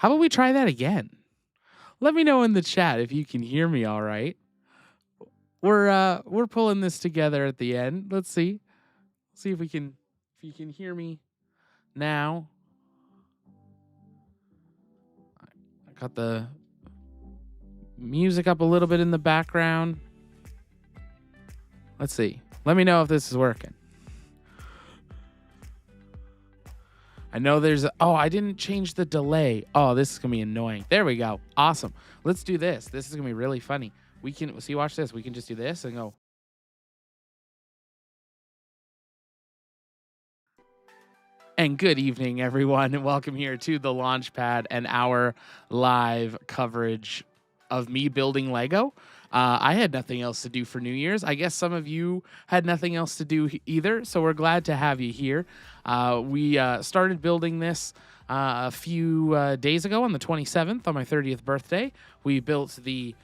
How about we try that again? Let me know in the chat if you can hear me all right. We're pulling this together at the end. Let's see. See if you can hear me now. I got the music up a little bit in the background. Let's see. Let me know if this is working. I know there's I didn't change the delay. Oh, this is going to be annoying. There we go. Awesome. Let's do this. This is going to be really funny. We can see, watch this. We can just do this and go. And good evening, everyone, and welcome here to the Launchpad and our live coverage of me building Lego. I had nothing else to do for New Year's. I guess some of you had nothing else to do either, so we're glad to have you here. We started building this a few days ago on the 27th, on my 30th birthday. We built the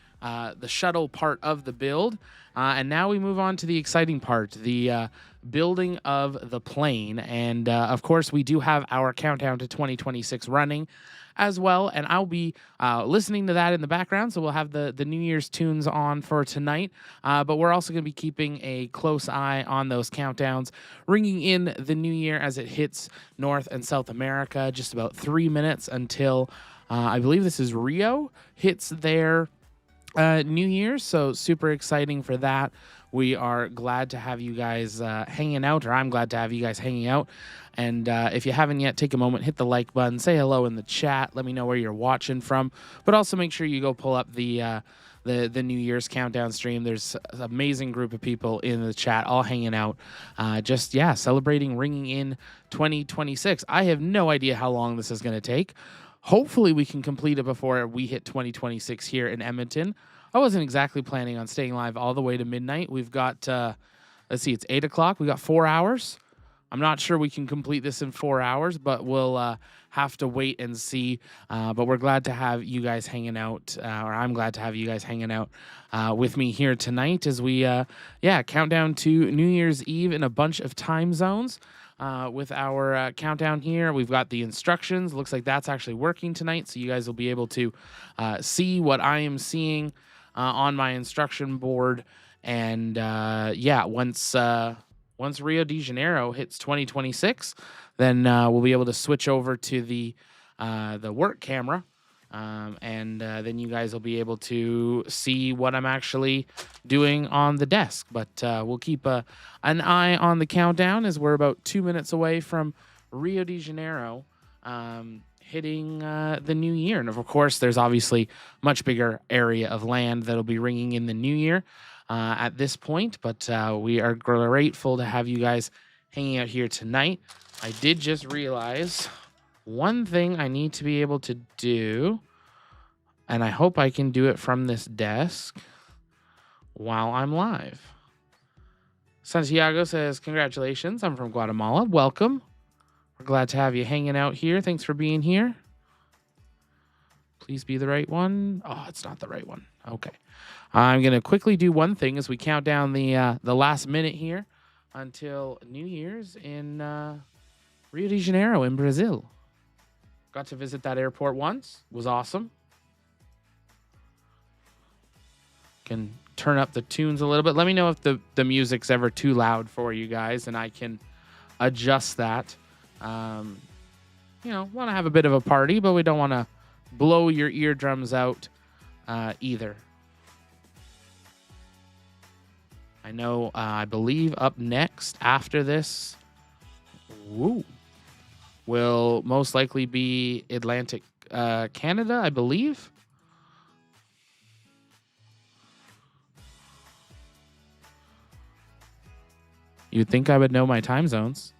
shuttle part of the build, and now we move on to the exciting part, the building of the plane. And of course, we do have our countdown to 2026 running as well, and I'll be listening to that in the background, so we'll have the New Year's tunes on for tonight, but we're also going to be keeping a close eye on those countdowns, ringing in the New Year as it hits North and South America. Just about 3 minutes until I believe this is Rio hits their New Year's, so super exciting for that. We are glad to have you guys hanging out, or I'm glad to have you guys hanging out. And if you haven't yet, take a moment, hit the like button, say hello in the chat, let me know where you're watching from, but also make sure you go pull up the New Year's countdown stream. There's an amazing group of people in the chat, all hanging out, celebrating, ringing in 2026. I have no idea how long this is going to take. Hopefully we can complete it before we hit 2026 here in Edmonton. I wasn't exactly planning on staying live all the way to midnight. We've got, let's see, it's 8 o'clock. We got 4 hours. I'm not sure we can complete this in 4 hours, but we'll have to wait and see. But we're glad to have you guys hanging out, or I'm glad to have you guys hanging out with me here tonight as we, count down to New Year's Eve in a bunch of time zones. With our countdown here, we've got the instructions. Looks like that's actually working tonight, so you guys will be able to see what I am seeing on my instruction board. And once Rio de Janeiro hits 2026, then we'll be able to switch over to the work camera. Then you guys will be able to see what I'm actually doing on the desk. But we'll keep an eye on the countdown as we're about 2 minutes away from Rio de Janeiro hitting the new year. And of course, there's obviously much bigger area of land that'll be ringing in the new year at this point. But we are grateful to have you guys hanging out here tonight. I did just realize one thing I need to be able to do, and I hope I can do it from this desk while I'm live. Santiago says, congratulations, I'm from Guatemala. Welcome. We're glad to have you hanging out here. Thanks for being here. Please be the right one. Oh, it's not the right one. Okay. I'm going to quickly do one thing as we count down the last minute here until New Year's in Rio de Janeiro in Brazil. Got to visit that airport once. It was awesome. Can turn up the tunes a little bit. Let me know if the music's ever too loud for you guys, and I can adjust that. Want to have a bit of a party, but we don't want to blow your eardrums out either. I know, I believe up next after this, will most likely be Atlantic Canada, I believe. You'd think I would know my time zones.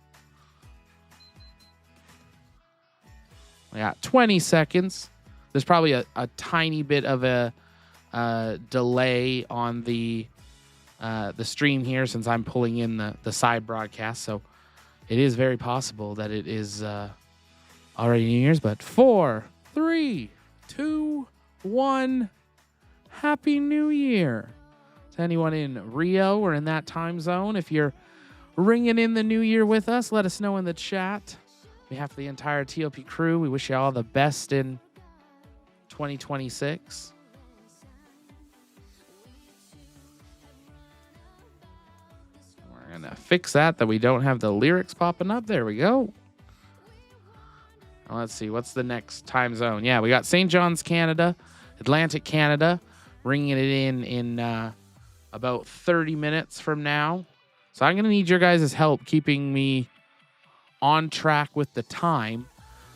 Yeah, 20 seconds. There's probably a tiny bit of a delay on the stream here since I'm pulling in the side broadcast. So it is very possible that it is already New Year's. But 4, 3, 2, 1. Happy New Year to anyone in Rio or in that time zone. If you're ringing in the New Year with us, let us know in the chat. On behalf of the entire TLP crew, we wish you all the best in 2026. We're going to fix that we don't have the lyrics popping up. There we go. Let's see. What's the next time zone? Yeah, we got St. John's, Canada, Atlantic Canada, ringing it in about 30 minutes from now. So I'm going to need your guys' help keeping me on track with the time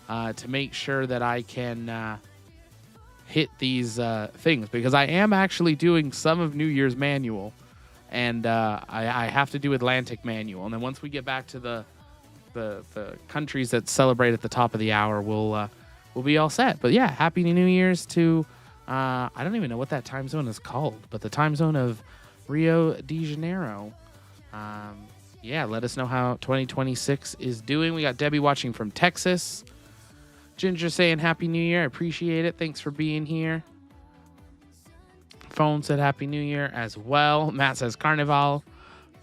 to make sure that I can hit these things, because I am actually doing some of New Year's manual, and I have to do Atlantic manual. And then once we get back to the countries that celebrate at the top of the hour, we'll be all set. But yeah, happy New Year's to I don't even know what that time zone is called, but the time zone of Rio de Janeiro. Yeah, let us know how 2026 is doing. We got Debbie watching from Texas. Ginger saying Happy New Year. I appreciate it. Thanks for being here. Phone said Happy New Year as well. Matt says Carnival.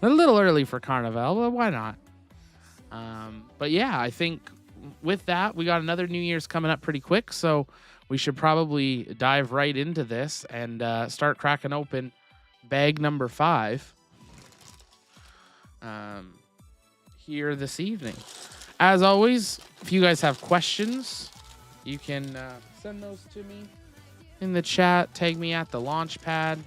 A little early for Carnival, but why not? But yeah, I think with that, we got another New Year's coming up pretty quick, so we should probably dive right into this and start cracking open bag number 5 here this evening. As always, if you guys have questions, you can send those to me in the chat. Tag me at the launch pad.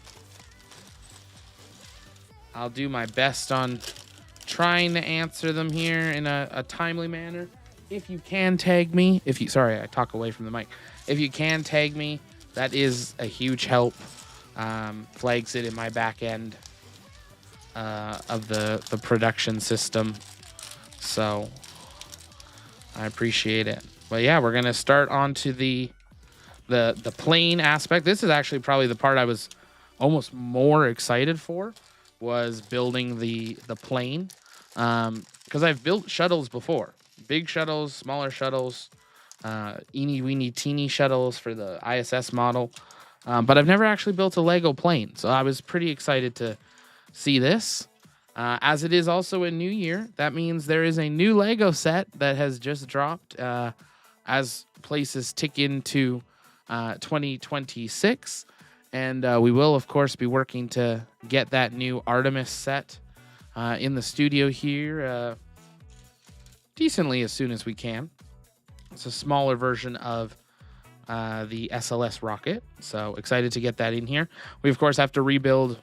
I'll do my best on trying to answer them here in a timely manner. If you can tag me, sorry, I talk away from the mic. If you can tag me, that is a huge help. Flags it in my back end of the production system. So I appreciate it. But yeah, we're gonna start onto the plane aspect. This is actually probably the part I was almost more excited for, was building the plane. Because I've built shuttles before. Big shuttles, smaller shuttles, eeny weeny teeny shuttles for the ISS model. But I've never actually built a Lego plane. So I was pretty excited to see this. As it is also a new year, that means there is a new Lego set that has just dropped as places tick into 2026. And we will, of course, be working to get that new Artemis set in the studio here decently as soon as we can. It's a smaller version of the SLS rocket, so excited to get that in here. We, of course, have to rebuild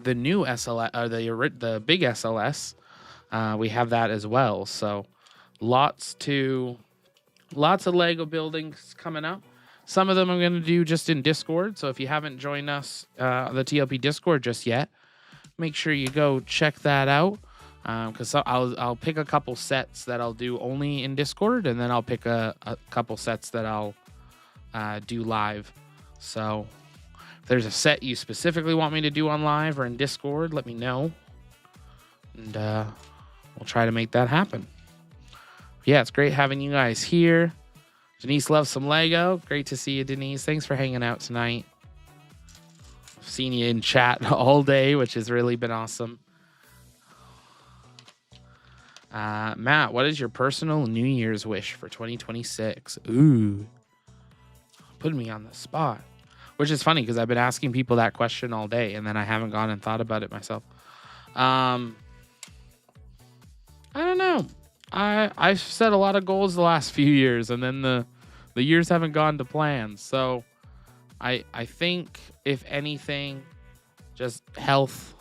the new SLS, or the big SLS. We have that as well, so lots of Lego buildings coming up. Some of them I'm going to do just in Discord, so if you haven't joined us, the TLP Discord just yet, make sure you go check that out, because I'll pick a couple sets that I'll do only in Discord, and then I'll pick a couple sets that I'll do live. So if there's a set you specifically want me to do on live or in Discord, let me know, and we'll try to make that happen. Yeah, it's great having you guys here. Denise loves some Lego. Great to see you, Denise. Thanks for hanging out tonight. I've seen you in chat all day, which has really been awesome. Matt, what is your personal New Year's wish for 2026? Ooh, putting me on the spot. Which is funny because I've been asking people that question all day, and then I haven't gone and thought about it myself. I don't know. I've set a lot of goals the last few years, and then the years haven't gone to plan. So I think, if anything, just health,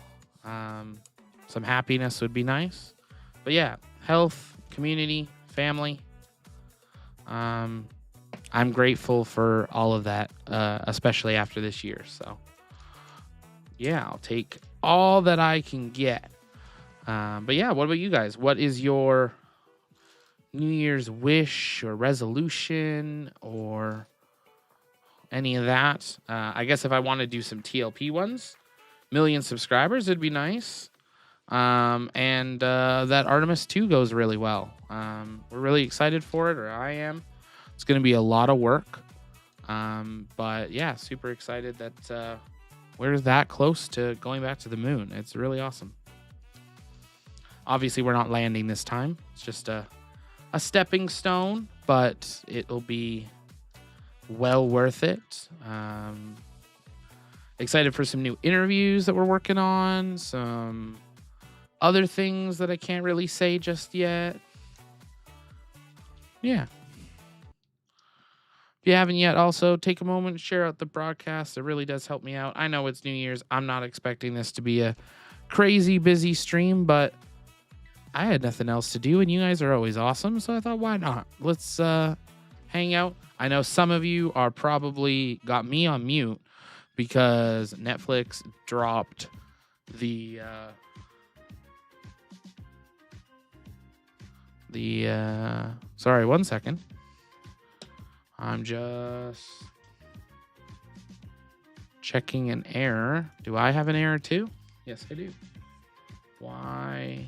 some happiness would be nice. But yeah, health, community, family. I'm grateful for all of that, especially after this year. So yeah, I'll take all that I can get. But yeah, what about you guys? What is your New Year's wish or resolution or any of that? I guess if I want to do some TLP ones, 1 million subscribers, it'd be nice. And that Artemis 2 goes really well. We're really excited for it, or I am. It's going to be a lot of work. But yeah, super excited that we're that close to going back to the moon. It's really awesome. Obviously, we're not landing this time. It's just a stepping stone, but it'll be well worth it. Excited for some new interviews that we're working on, some other things that I can't really say just yet. Yeah. If you haven't yet, also take a moment, share out the broadcast. It really does help me out. I know it's New Year's. I'm not expecting this to be a crazy busy stream, but I had nothing else to do, and you guys are always awesome. So I thought, why not? Let's hang out. I know some of you are probably got me on mute because Netflix dropped the sorry, 1 second. I'm just checking an error. Do I have an error too? Yes, I do. Why?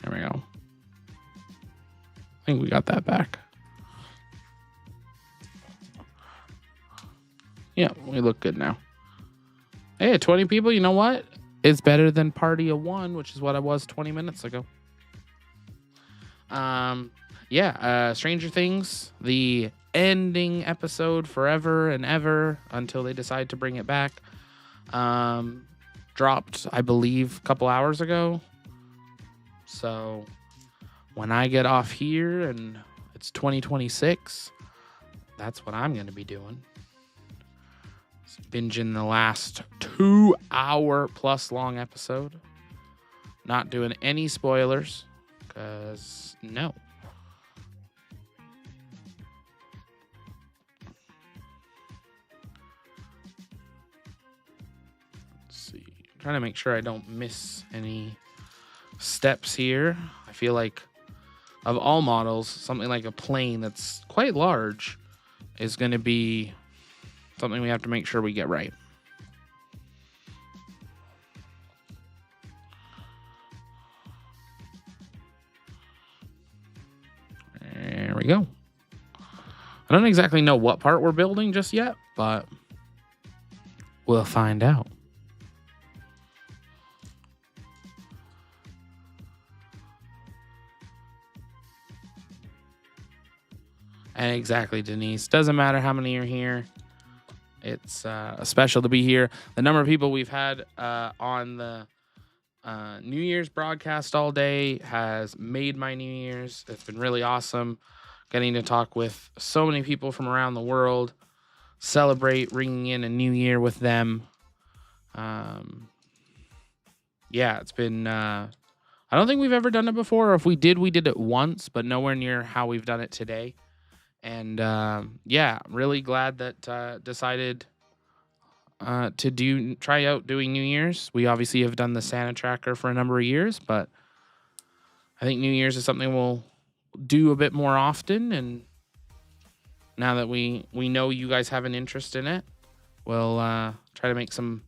There we go. I think we got that back. Yeah, we look good now. Hey, 20 people, you know what? It's better than party of 1, which is what I was 20 minutes ago. Stranger Things, the ending episode forever and ever until they decide to bring it back. Dropped, I believe, a couple hours ago. So when I get off here and it's 2026, that's what I'm going to be doing. Binging the last 2-hour plus long episode. Not doing any spoilers, because no. Let's see. I'm trying to make sure I don't miss any steps here. I feel like of all models, something like a plane that's quite large is going to be something we have to make sure we get right. There we go. I don't exactly know what part we're building just yet, but we'll find out. Exactly, Denise. Doesn't matter how many are here. It's special to be here. The number of people we've had on the New Year's broadcast all day has made my New Year's. It's been really awesome getting to talk with so many people from around the world, celebrate ringing in a new year with them. It's been... I don't think we've ever done it before. Or if we did it once, but nowhere near how we've done it today. And really glad that decided to try out doing New Year's. We obviously have done the Santa tracker for a number of years, but I think New Year's is something we'll do a bit more often. And now that we know you guys have an interest in it, we'll try to make some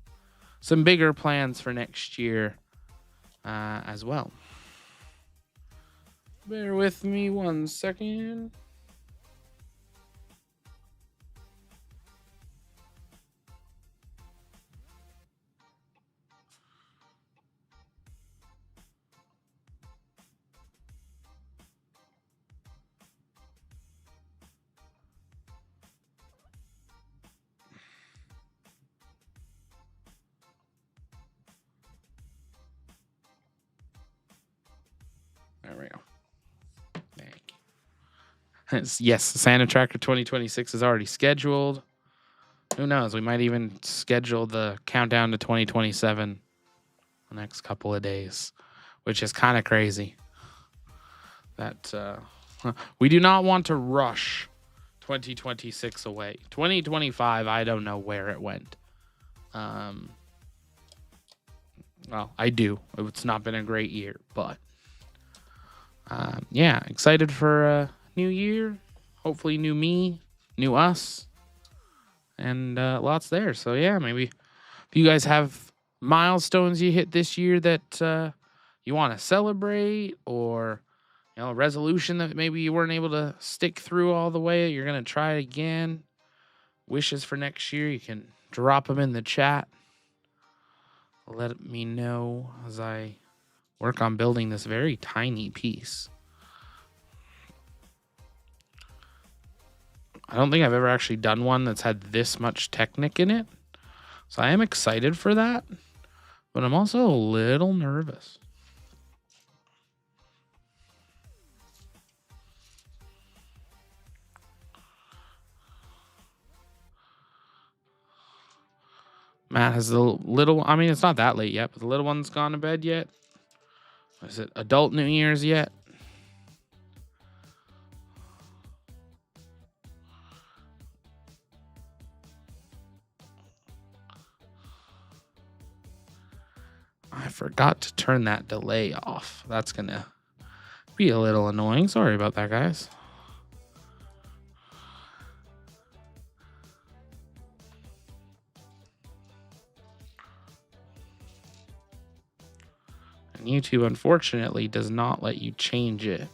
bigger plans for next year as well. Bear with me 1 second. There we go. Thank you. Yes, Santa Tracker 2026 is already scheduled. Who knows? We might even schedule the countdown to 2027 the next couple of days, which is kind of crazy. That we do not want to rush 2026 away. 2025, I don't know where it went. Well, I do. It's not been a great year, but excited for a new year. Hopefully new me, new us, and lots there. So yeah, maybe if you guys have milestones you hit this year that you want to celebrate, or You know, a resolution that maybe you weren't able to stick through all the way. You're going to try it again. Wishes for next year. You can drop them in the chat. Let me know as I work on building this very tiny piece. I don't think I've ever actually done one that's had this much Technic in it. So I am excited for that, but I'm also a little nervous. Matt has the little, I mean, it's not that late yet, but the little one's gone to bed yet. Is it adult New Year's yet? I forgot to turn that delay off. That's going to be a little annoying. Sorry about that, guys. And YouTube, unfortunately, does not let you change it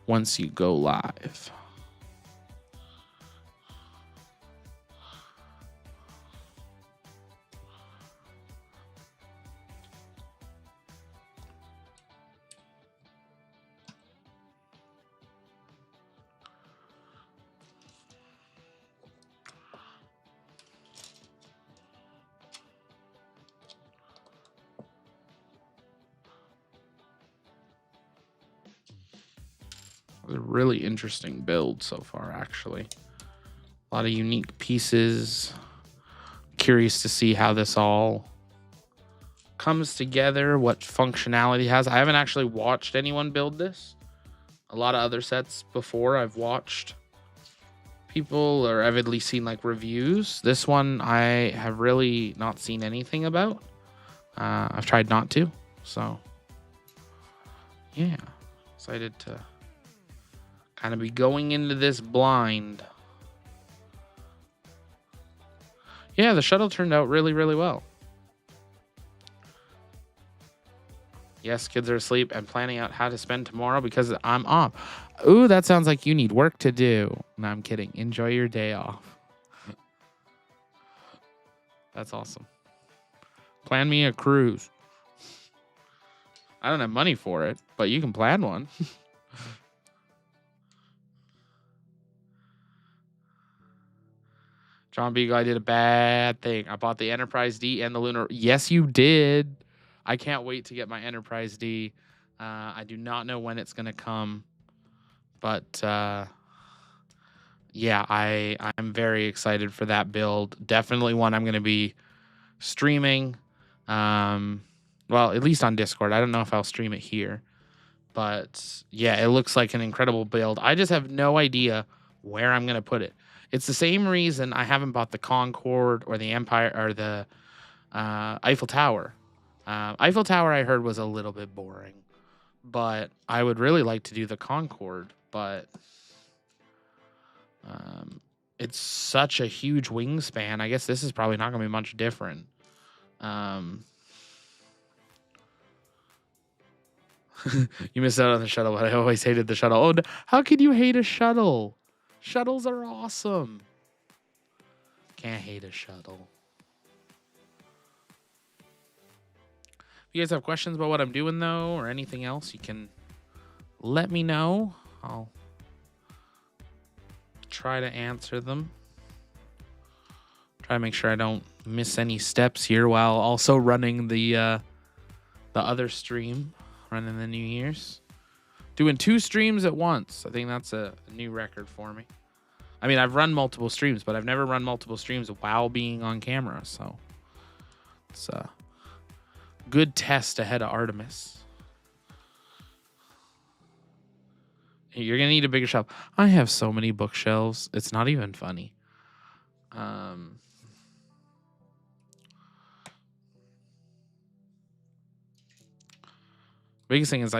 once you go live. A really interesting build so far, actually. A lot of unique pieces. Curious to see how this all comes together, what functionality it has. I haven't actually watched anyone build this. A lot of other sets before I've watched people or I've at least seen like reviews. This one I have really not seen anything about. I've tried not to, so yeah, excited to kind of be going into this blind. Yeah, the shuttle turned out really, really well. Yes, kids are asleep and planning out how to spend tomorrow because I'm off. Ooh, that sounds like you need work to do. No, I'm kidding. Enjoy your day off. That's awesome. Plan me a cruise. I don't have money for it, but you can plan one. John Beagle, I did a bad thing. I bought the Enterprise D and the Lunar. Yes, you did. I can't wait to get my Enterprise D. I do not know when it's going to come, but yeah, I'm very excited for that build. Definitely one I'm going to be streaming. Well, at least on Discord. I don't know if I'll stream it here, but yeah, it looks like an incredible build. I just have no idea where I'm going to put it. It's the same reason I haven't bought the Concorde or the Empire or the Eiffel Tower. Eiffel Tower I heard was a little bit boring, but I would really like to do the Concorde, but it's such a huge wingspan. I guess this is probably not going to be much different. You missed out on the shuttle, but I always hated the shuttle. Oh, how could you hate a shuttle? Shuttles are awesome. Can't hate a shuttle. If you guys have questions about what I'm doing, though, or anything else, you can let me know. I'll try to answer them. Try to make sure I don't miss any steps here while also running the other stream, running the New Year's. Doing 2 streams at once. I think that's a new record for me. I mean, I've run multiple streams, but I've never run multiple streams while being on camera. So it's a good test ahead of Artemis. You're going to need a bigger shelf. I have so many bookshelves. It's not even funny. Biggest thing is,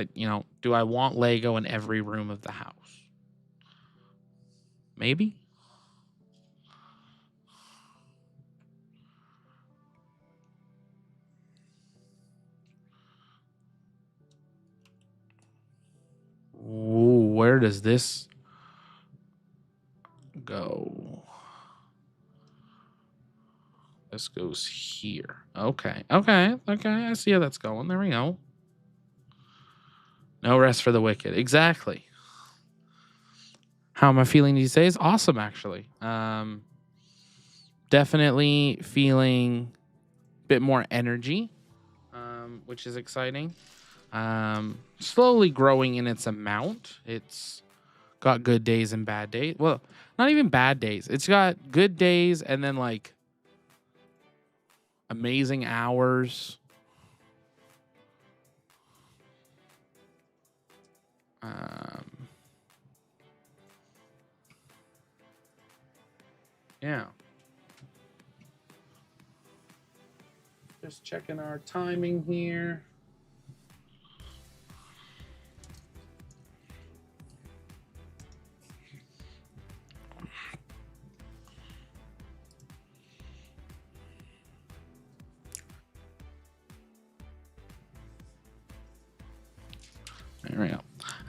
do I want Lego in every room of the house? Maybe. where does this go? This goes here. Okay. I see how that's going. There we go. No rest for the wicked. Exactly. How am I feeling these days? Awesome, actually. Definitely feeling a bit more energy, which is exciting. Slowly growing in its amount. It's got good days and bad days. Well, not even bad days. It's got good days and then like amazing hours. Yeah. Just checking our timing here. There we go.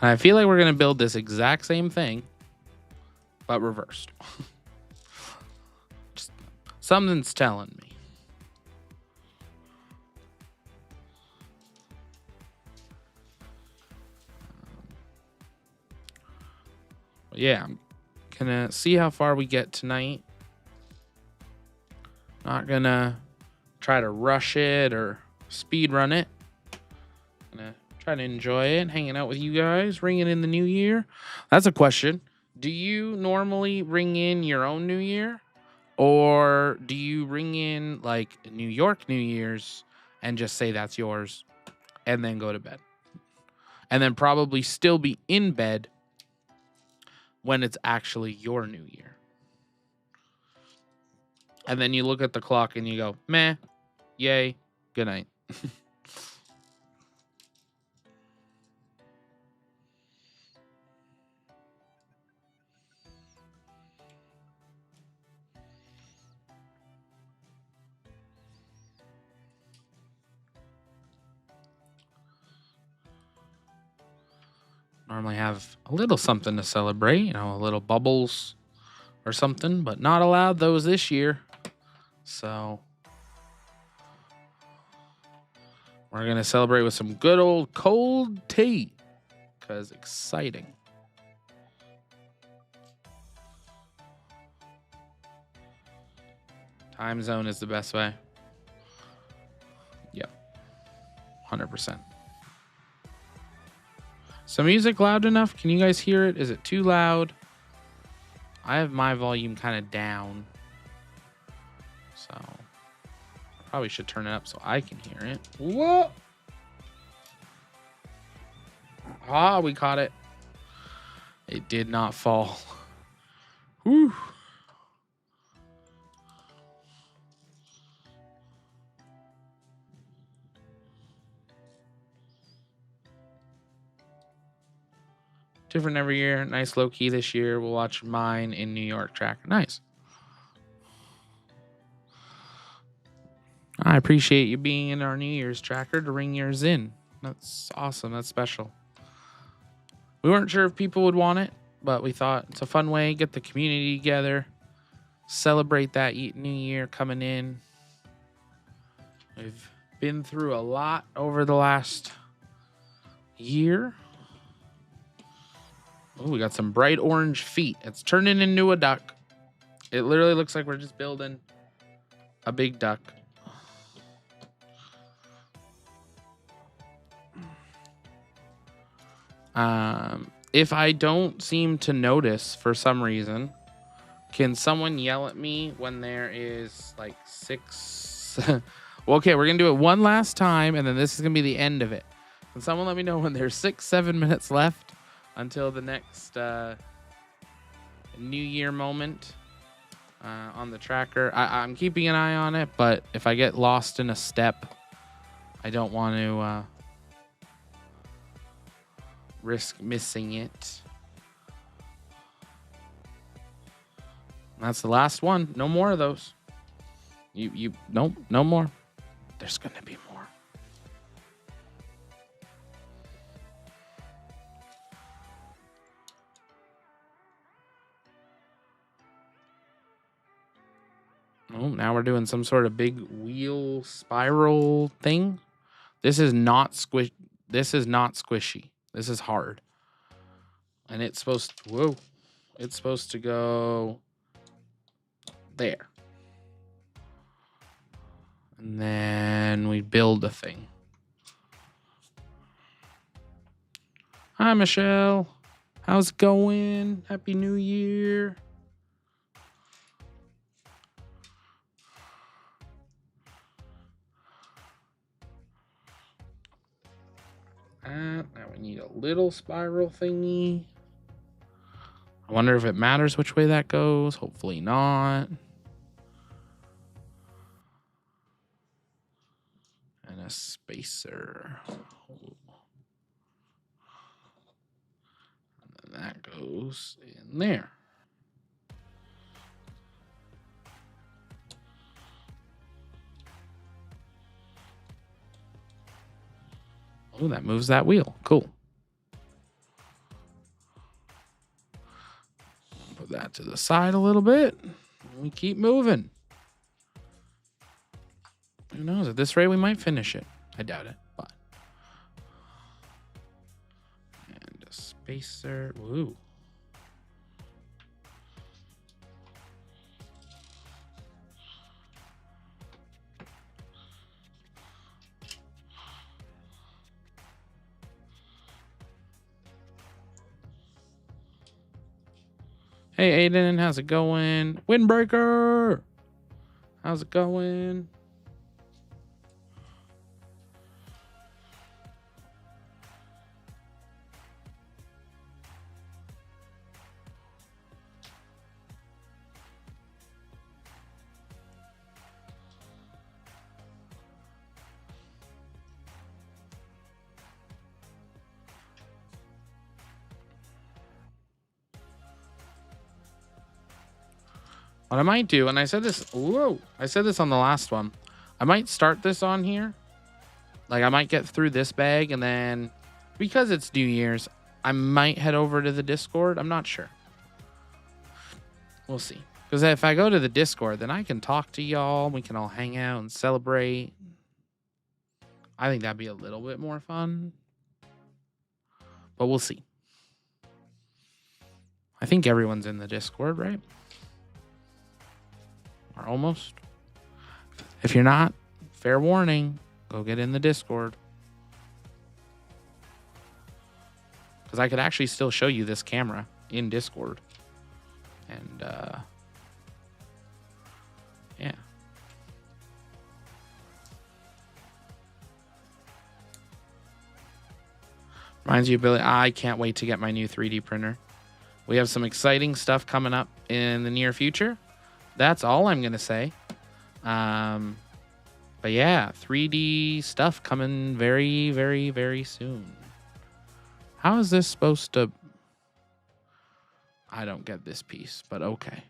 And I feel like we're going to build this exact same thing, but reversed. Just, something's telling me. Yeah, I'm gonna see how far we get tonight. Not gonna try to rush it or speed run it. Gonna try to enjoy it, hanging out with you guys, ringing in the new year. That's a question. Do you normally ring in your own new year? Or do you ring in like New York New Year's and just say that's yours and then go to bed? And then probably still be in bed when it's actually your new year. And then you look at the clock and you go, meh, yay, good night. Normally have a little something to celebrate, you know, a little bubbles or something, but not allowed those this year. So we're going to celebrate with some good old cold tea because exciting. Time zone is the best way. Yep. 100%. So music loud enough? Can you guys hear it? Is it too loud? I have my volume kind of down. So I probably should turn it up so I can hear it. Whoa! Ah, we caught it. It did not fall. Whew. Different every year. Nice low key this year. We'll watch mine in New York tracker. Nice. I appreciate you being in our New Year's tracker to ring yours in. That's awesome. That's special. We weren't sure if people would want it, but we thought it's a fun way, get the community together, celebrate that New Year coming in. We've been through a lot over the last year. Oh, we got some bright orange feet. It's turning into a duck. It literally looks like we're just building a big duck. If I don't seem to notice for some reason, can someone yell at me when there is like 6? Well, okay, we're going to do it one last time, and then this is going to be the end of it. Can someone let me know when there's 6-7 minutes left until the next New Year moment on the tracker? I'm keeping an eye on it, but if I get lost in a step, I don't want to risk missing it. That's the last one. No more of those. Nope, no more. There's gonna be more. Now we're doing some sort of big wheel spiral thing. This is not squish. This is not squishy. This is hard. And it's supposed to, whoa. It's supposed to go there. And then we build a thing. Hi, Michelle. How's it going? Happy New Year. Now we need a little spiral thingy. I wonder if it matters which way that goes. Hopefully not. And a spacer. And then that goes in there. Oh, that moves that wheel. Cool. Put that to the side a little bit. And we keep moving. Who knows? At this rate, we might finish it. I doubt it, but. And a spacer. Woo. Hey, Aiden, how's it going? Windbreaker! How's it going? What I might do, and I said this, whoa, I said this on the last one. I might start this on here. Like, I might get through this bag, and then, because it's New Year's, I might head over to the Discord. I'm not sure. We'll see. Because if I go to the Discord, then I can talk to y'all. We can all hang out and celebrate. I think that'd be a little bit more fun. But we'll see. I think everyone's in the Discord, right? Or almost. If you're not, fair warning, go get in the Discord. Because I could actually still show you this camera in Discord. And, yeah. Reminds you of Billy. I can't wait to get my new 3D printer. We have some exciting stuff coming up in the near future. That's all I'm going to say. But yeah, 3D stuff coming very, very, very soon. How is this supposed to... I don't get this piece, but okay.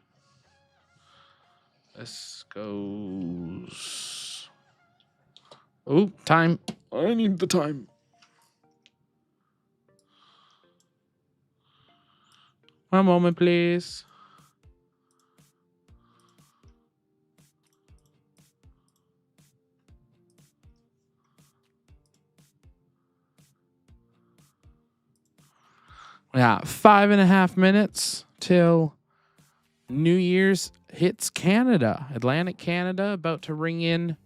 This goes... Oh, time. I need the time. One moment, please. Yeah, 5.5 minutes till New Year's hits Canada. Atlantic Canada, about to ring in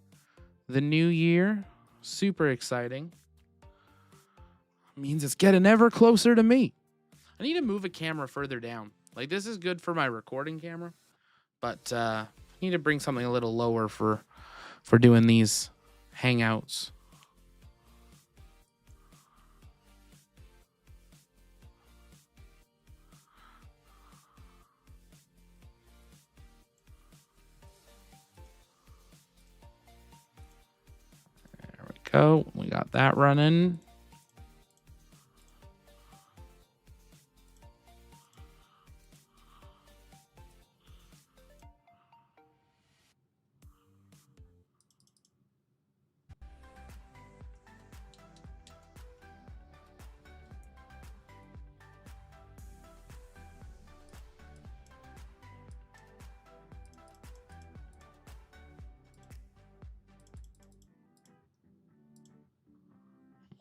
the new year. Super exciting. Means it's getting ever closer to me. I need to move a camera further down. Like, this is good for my recording camera, but I need to bring something a little lower for doing these hangouts. There we go. We got that running.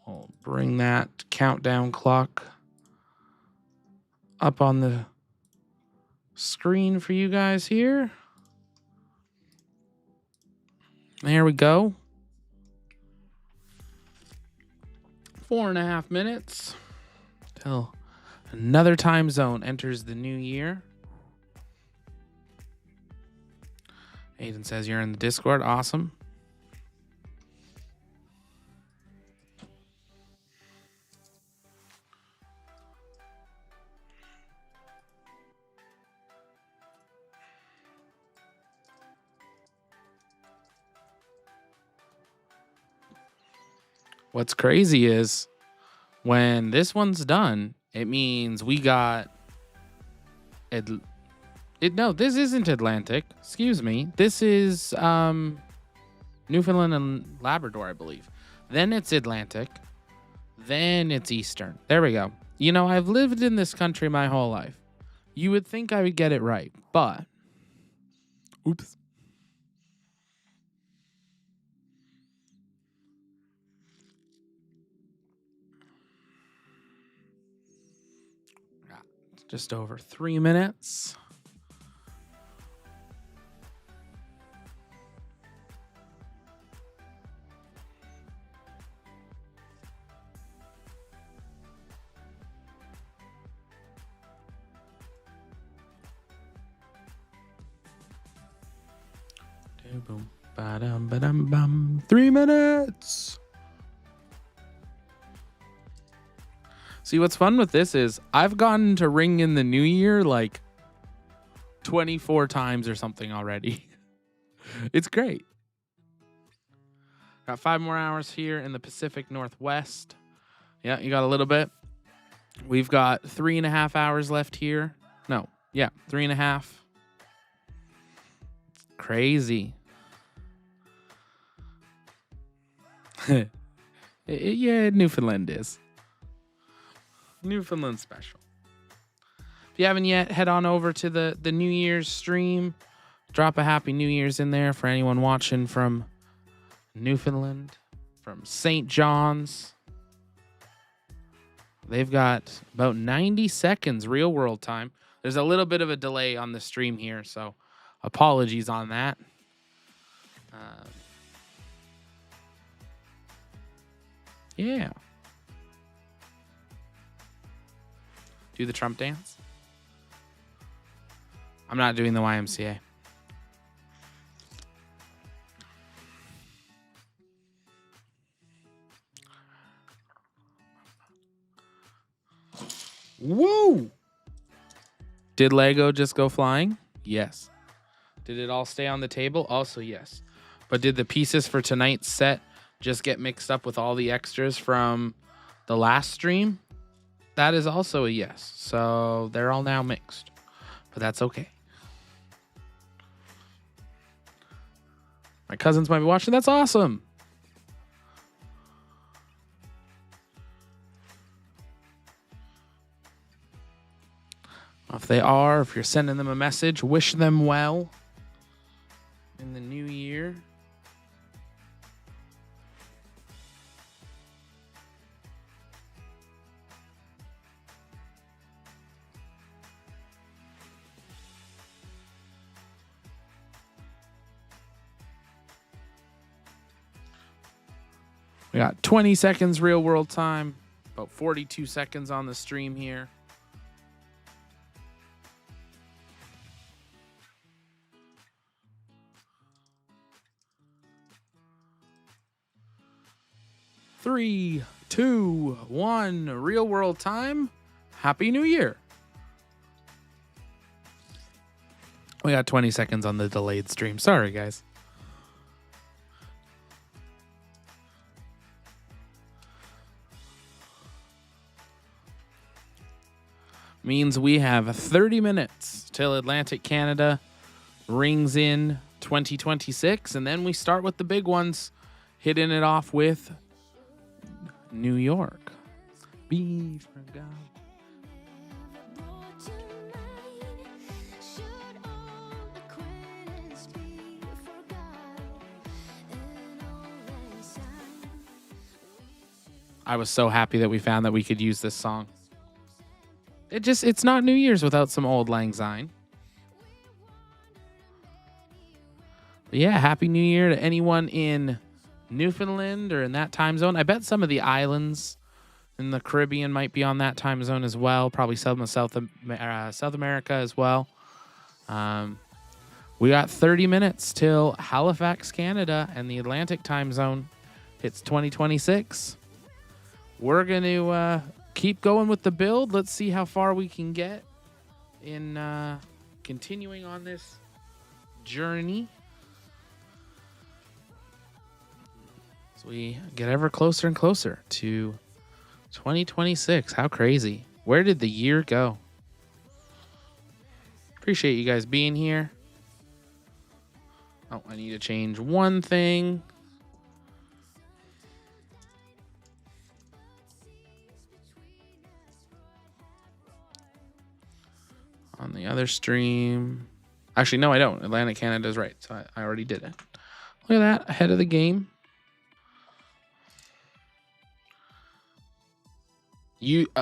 I'll bring that countdown clock up on the screen for you guys here. There we go. 4.5 minutes till another time zone enters the new year. Aiden says you're in the Discord. Awesome. What's crazy is when this one's done, it means we got no, this isn't Atlantic. Excuse me. This is Newfoundland and Labrador, I believe. Then it's Atlantic. Then it's Eastern. There we go. You know, I've lived in this country my whole life. You would think I would get it right, but oops. Just over 3 minutes. Boom, ba-dum, ba-dum, bum. 3 minutes. See, what's fun with this is I've gotten to ring in the new year like 24 times or something already. It's great. Got 5 more hours here in the Pacific Northwest. Yeah, you got a little bit. We've got 3.5 hours left here. No, yeah, 3.5. Crazy. Yeah, Newfoundland is. Newfoundland special. If you haven't yet, head on over to the New Year's stream. Drop a Happy New Year's in there for anyone watching from Newfoundland, from St. John's. They've got about 90 seconds real world time. There's a little bit of a delay on the stream here, so apologies on that. Yeah. Do the Trump dance? I'm not doing the YMCA. Woo! Did Lego just go flying? Yes. Did it all stay on the table? Also, yes. But did the pieces for tonight's set just get mixed up with all the extras from the last stream? That is also a yes. So they're all now mixed. But that's okay. My cousins might be watching. That's awesome. If they are, if you're sending them a message, wish them well in the new year. We got 20 seconds real world time, about 42 seconds on the stream here. Three, two, one, real world time. Happy New Year. We got 20 seconds on the delayed stream. Sorry, guys. Means we have 30 minutes till Atlantic Canada rings in 2026, and then we start with the big ones, hitting it off with New York. Be forgot. I was so happy that we found that we could use this song. It's not New Year's without some Old Lang Syne. But yeah, Happy New Year to anyone in Newfoundland or in that time zone. I bet some of the islands in the Caribbean might be on that time zone as well. Probably some of South America as well. We got 30 minutes till Halifax, Canada, and the Atlantic time zone hits 2026. We're going to keep going with the build. Let's see how far we can get in continuing on this journey. So we get ever closer and closer to 2026. How crazy. Where did the year go? Appreciate you guys being here. Oh, I need to change one thing. On the other stream. Actually, no, I don't. Atlantic Canada is right. So I already did it. Look at that. Ahead of the game.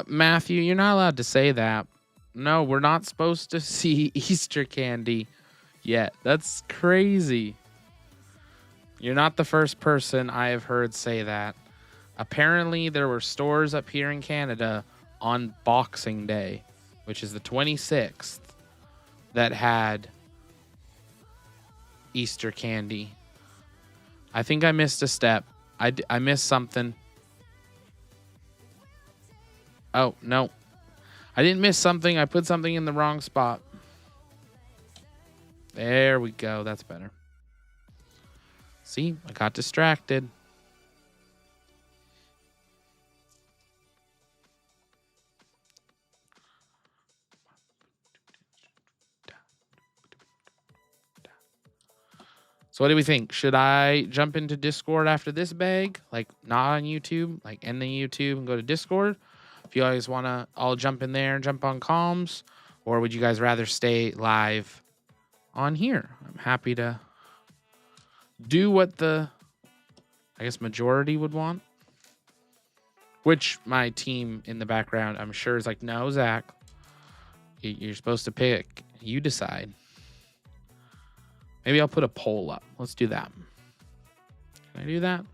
Matthew, you're not allowed to say that. No, we're not supposed to see Easter candy yet. That's crazy. You're not the first person I have heard say that. Apparently, there were stores up here in Canada on Boxing Day, which is the 26th, that had Easter candy. I think I missed a step. I missed something. Oh, no. I didn't miss something. I put something in the wrong spot. There we go. That's better. See, I got distracted. So what do we think? Should I jump into Discord after this bag? Like, not on YouTube? Like, end the YouTube and go to Discord? If you guys want to all jump in there and jump on comms, or would you guys rather stay live on here? I'm happy to do what the, I guess, majority would want. Which my team in the background, I'm sure, is like, no, Zach, you're supposed to pick. You decide. Maybe I'll put a poll up. Let's do that. Can I do that?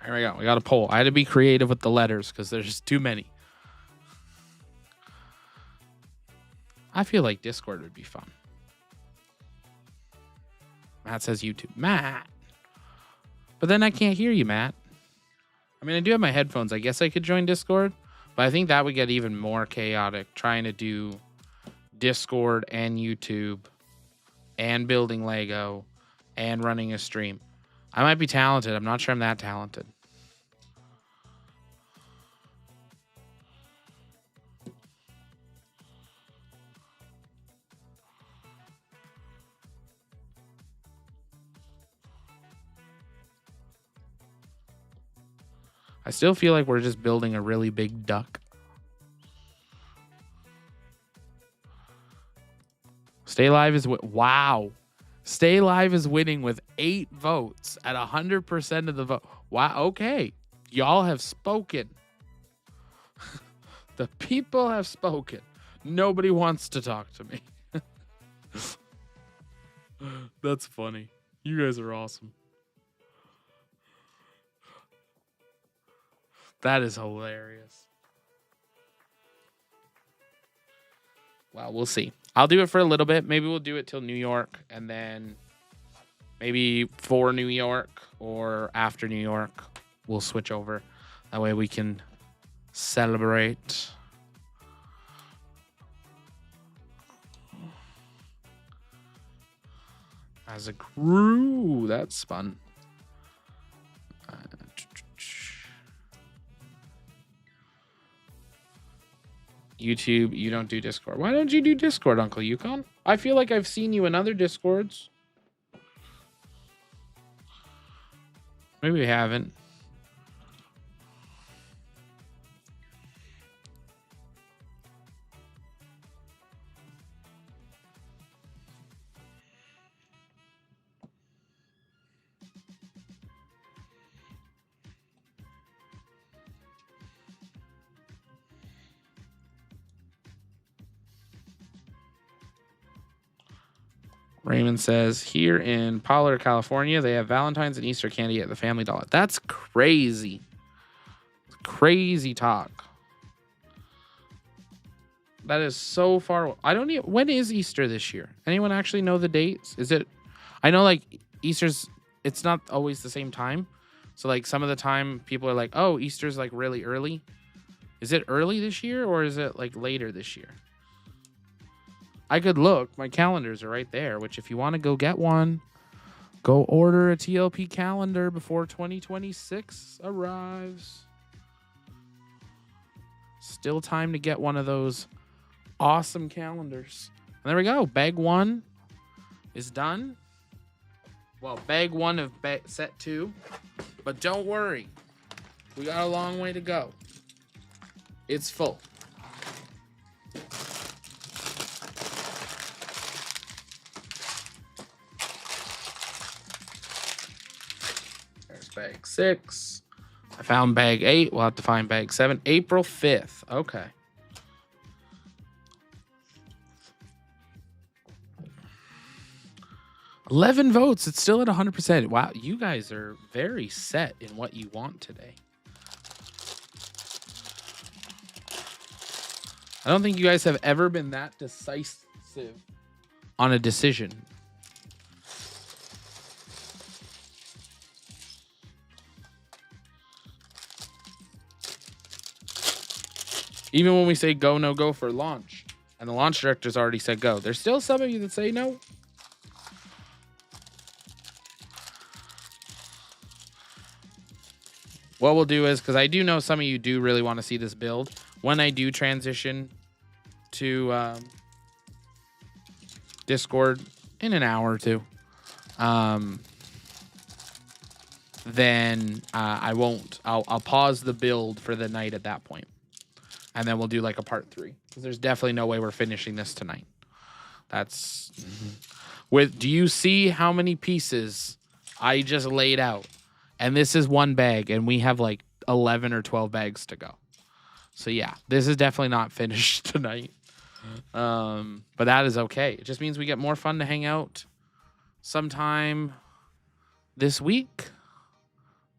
There we go. We got a poll. I had to be creative with the letters because there's just too many. I feel like Discord would be fun. Matt says YouTube. Matt. But then I can't hear you, Matt. I mean, I do have my headphones. I guess I could join Discord. But I think that would get even more chaotic trying to do Discord and YouTube and building Lego and running a stream. I might be talented. I'm not sure I'm that talented. I still feel like we're just building a really big duck. Stay Live is wow. Stay Live is winning with 8 votes at 100% of the vote. Wow. Okay. Y'all have spoken. The people have spoken. Nobody wants to talk to me. That's funny. You guys are awesome. That is hilarious. Well, we'll see. I'll do it for a little bit. Maybe we'll do it till New York, and then maybe for New York or after New York, we'll switch over. That way we can celebrate. As a crew. That's fun. YouTube, you don't do Discord. Why don't you do Discord, Uncle Yukon? I feel like I've seen you in other Discords. Maybe we haven't. Raymond says, here in Pollard, California, they have Valentine's and Easter candy at the Family Dollar. That's crazy. Crazy talk. That is so far. I don't even. When is Easter this year? Anyone actually know the dates? Is it? I know like Easter's. It's not always the same time. So like some of the time people are like, oh, Easter's like really early. Is it early this year or is it like later this year? I could look. My calendars are right there, which if you want to go get one, go order a TLP calendar before 2026 arrives. Still time to get one of those awesome calendars. And there we go. Bag 1 is done. Well, bag 1 of set 2. But don't worry. We got a long way to go. It's full. Bag 6. I found bag 8. We'll have to find bag 7. April 5th. Okay. $11 votes. It's still at 100%. Wow, you guys are very set in what you want today. I don't think you guys have ever been that decisive on a decision. Even when we say go, no go for launch, and the launch director's already said go, there's still some of you that say no. What we'll do is, because I do know some of you do really want to see this build, when I do transition to Discord in an hour or two, then I won't. I'll pause the build for the night at that point. And then we'll do like a part 3 because there's definitely no way we're finishing this tonight. That's with. Do you see how many pieces I just laid out? And this is one bag, and we have like 11 or 12 bags to go. So yeah, this is definitely not finished tonight. But that is okay. It just means we get more fun to hang out sometime this week.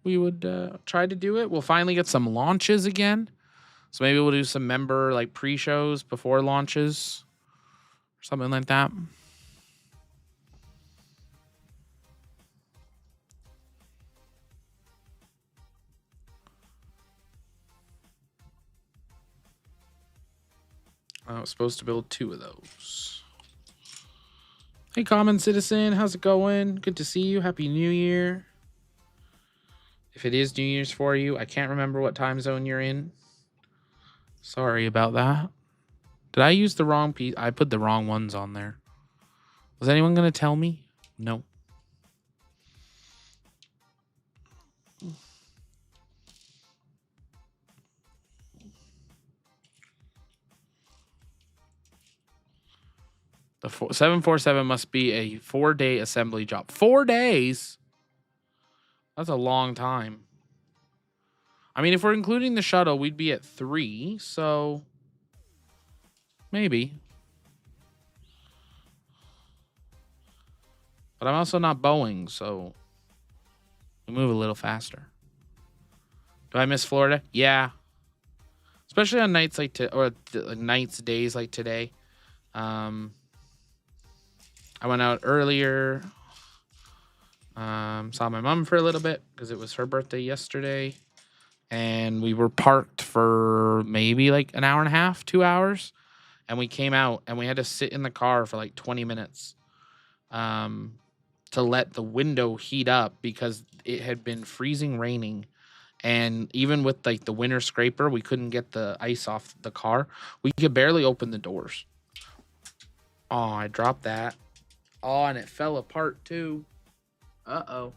We would try to do it. We'll finally get some launches again. So maybe we'll do some member like pre-shows before launches or something like that. I was supposed to build 2 of those. Hey, Common Citizen, how's it going? Good to see you. Happy New Year. If it is New Year's for you, I can't remember what time zone you're in. Sorry about that. Did I use the wrong piece? I put the wrong ones on there. Was anyone going to tell me? No. The 747 must be a 4-day assembly job. 4 days? That's a long time. I mean, if we're including the shuttle, we'd be at 3, so maybe. But I'm also not Boeing, so we move a little faster. Do I miss Florida? Yeah. Especially on nights like days like today. I went out earlier. Saw my mom for a little bit because it was her birthday yesterday. And we were parked for maybe like an hour and a half, 2 hours. And we came out and we had to sit in the car for like 20 minutes to let the window heat up because it had been freezing raining And even with like the winter scraper, we couldn't get the ice off the car. We could barely open the doors. Oh, I dropped that. Oh, and it fell apart too. Uh-oh.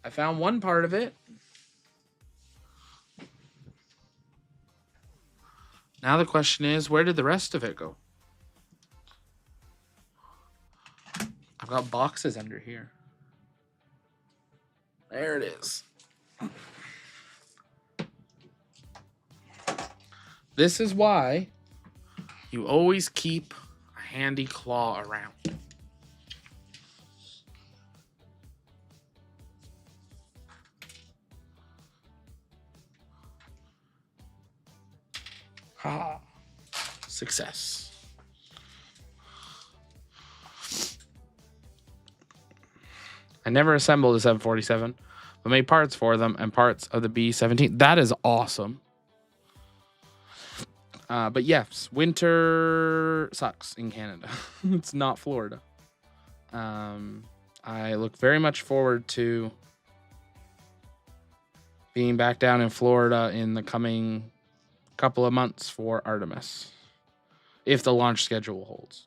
I found one part of it. Now the question is, where did the rest of it go? I've got boxes under here. There it is. This is why you always keep a handy claw around. Ha. Success. I never assembled a 747, but made parts for them and parts of the B-17. That is awesome. But yes, winter sucks in Canada. It's not Florida. I look very much forward to being back down in Florida in the coming couple of months for Artemis, if the launch schedule holds.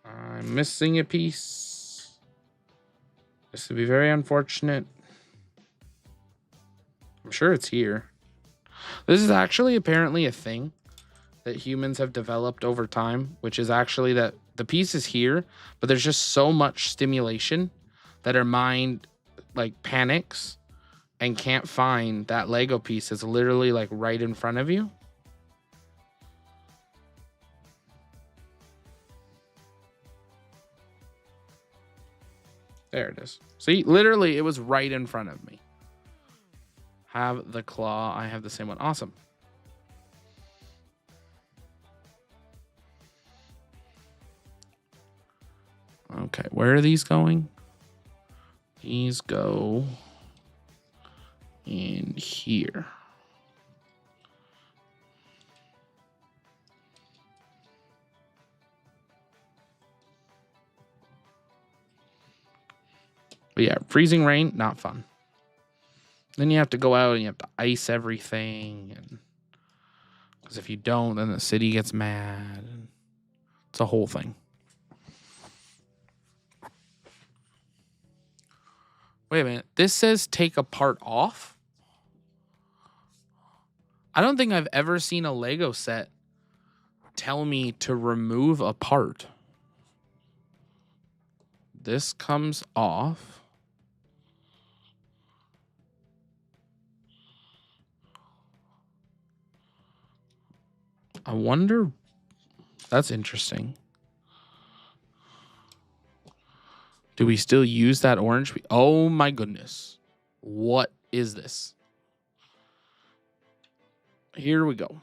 I'm missing a piece. This would be very unfortunate. I'm sure it's here. This is actually apparently a thing that humans have developed over time, which is actually that the piece is here, but there's just so much stimulation that our mind like panics and can't find that Lego piece is literally like right in front of you. There it is. See, literally it was right in front of me. Have the claw. I have the same one. Awesome. Okay, where are these going? These go in here. But yeah, freezing rain, not fun. Then you have to go out and you have to ice everything, and because if you don't, then the city gets mad. It's a whole thing. Wait a minute. This says take a part off? I don't think I've ever seen a Lego set tell me to remove a part. This comes off. I wonder. That's interesting. Do we still use that orange? Oh my goodness. What is this? Here we go.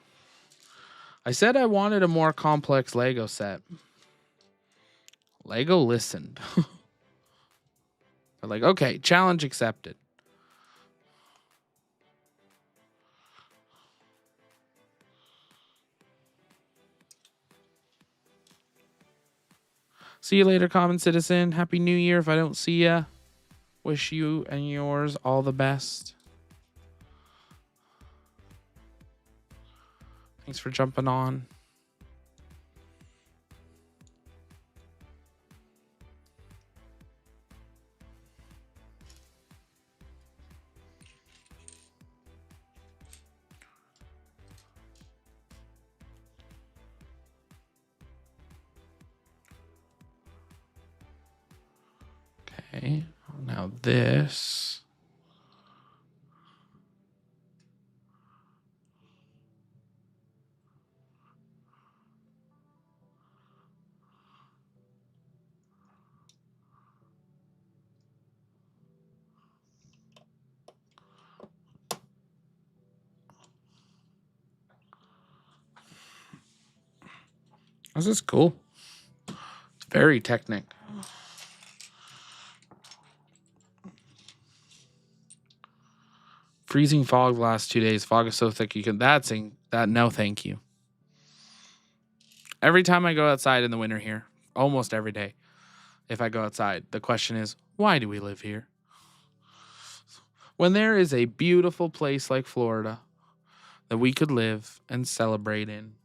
I said I wanted a more complex Lego set. Lego listened. They're like, okay, challenge accepted. See you later, common citizen. Happy New Year if I don't see ya. Wish you and yours all the best. Thanks for jumping on. Okay, now this. This is cool. It's very Technic. Freezing fog the last 2 days. Fog is so thick you can. That's that. No, thank you. Every time I go outside in the winter here, almost every day, if I go outside, the question is, why do we live here? When there is a beautiful place like Florida that we could live and celebrate in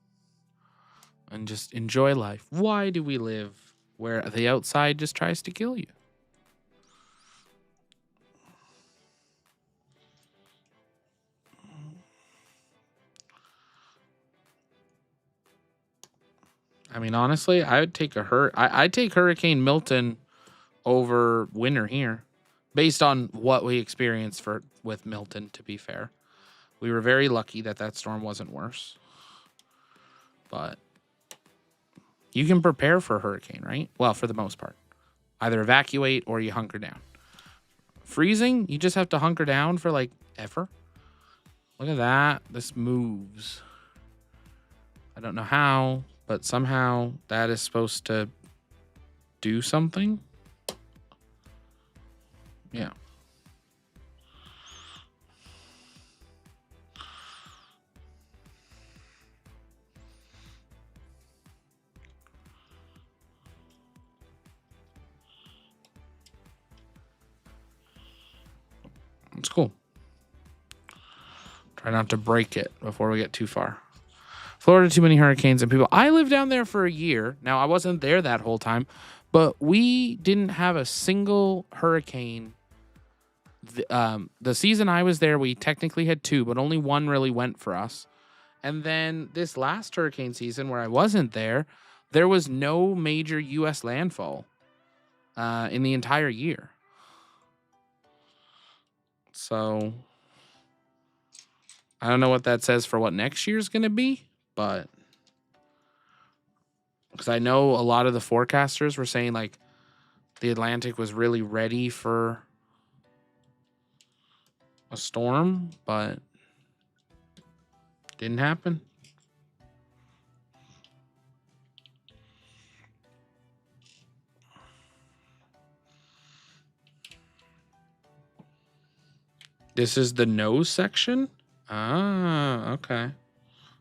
and just enjoy life, why do we live where the outside just tries to kill you? I mean, honestly, I would take I'd take Hurricane Milton over winter here, based on what we experienced with Milton. To be fair, we were very lucky that storm wasn't worse. But you can prepare for a hurricane, right? Well, for the most part, either evacuate or you hunker down. Freezing, you just have to hunker down for like ever. Look at that. This moves. I don't know how, but somehow that is supposed to do something. Yeah. It's cool. Try not to break it before we get too far. Florida, too many hurricanes and people. I lived down there for a year. Now, I wasn't there that whole time, but we didn't have a single hurricane. The season I was there, we technically had 2, but only one really went for us. And then this last hurricane season where I wasn't there was no major U.S. landfall in the entire year. So I don't know what that says for what next year's going to be, but because I know a lot of the forecasters were saying like the Atlantic was really ready for a storm, but didn't happen. This is the nose section? Ah, okay.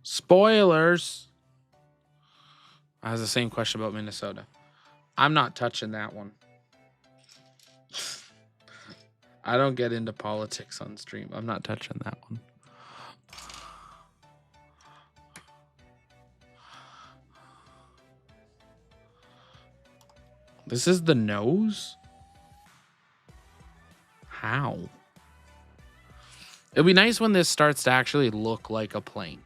Spoilers. I was the same question about Minnesota. I'm not touching that one. I don't get into politics on stream. I'm not touching that one. This is the nose? How? It'll be nice when this starts to actually look like a plane.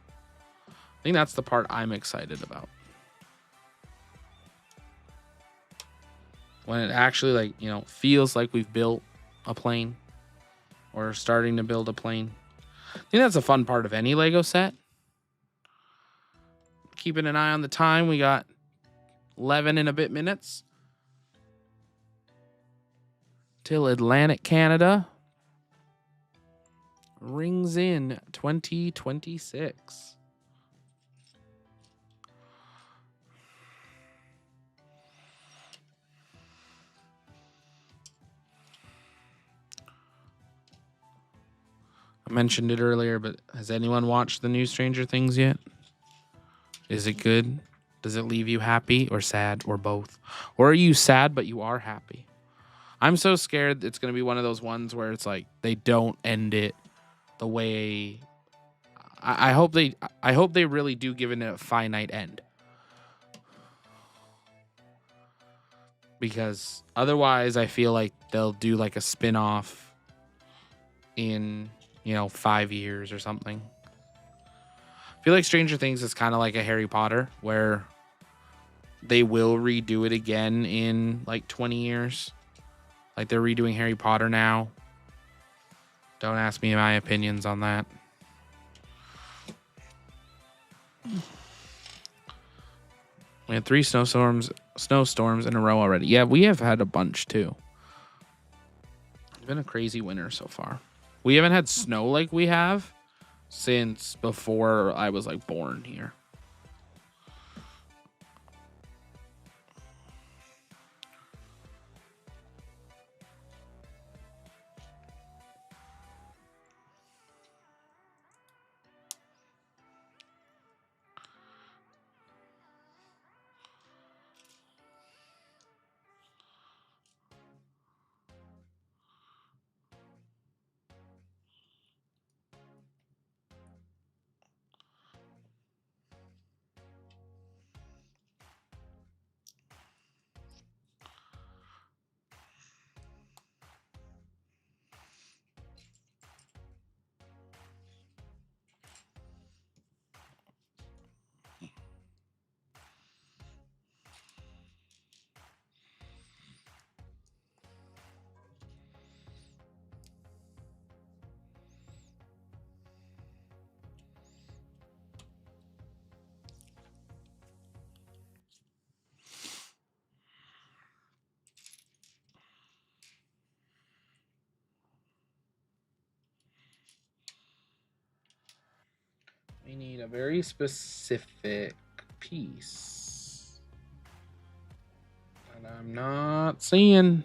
I think that's the part I'm excited about. When it actually, like, you know, feels like we've built a plane or starting to build a plane. I think that's a fun part of any Lego set. Keeping an eye on the time. We got 11 and a bit minutes till Atlantic Canada rings in 2026. I mentioned it earlier, but has anyone watched the new Stranger Things yet? Is it good? Does it leave you happy or sad or both? Or are you sad but you are happy? I'm so scared it's going to be one of those ones where it's like they don't end it the way I hope they really do give it a finite end. Because otherwise I feel like they'll do like a spin-off in, 5 years or something. I feel like Stranger Things is kind of like a Harry Potter where they will redo it again in like 20 years. Like they're redoing Harry Potter now. Don't ask me my opinions on that. We had 3 snowstorms in a row already. Yeah, we have had a bunch too. It's been a crazy winter so far. We haven't had snow like we have since before I was like born here. We need a very specific piece. And I'm not seeing.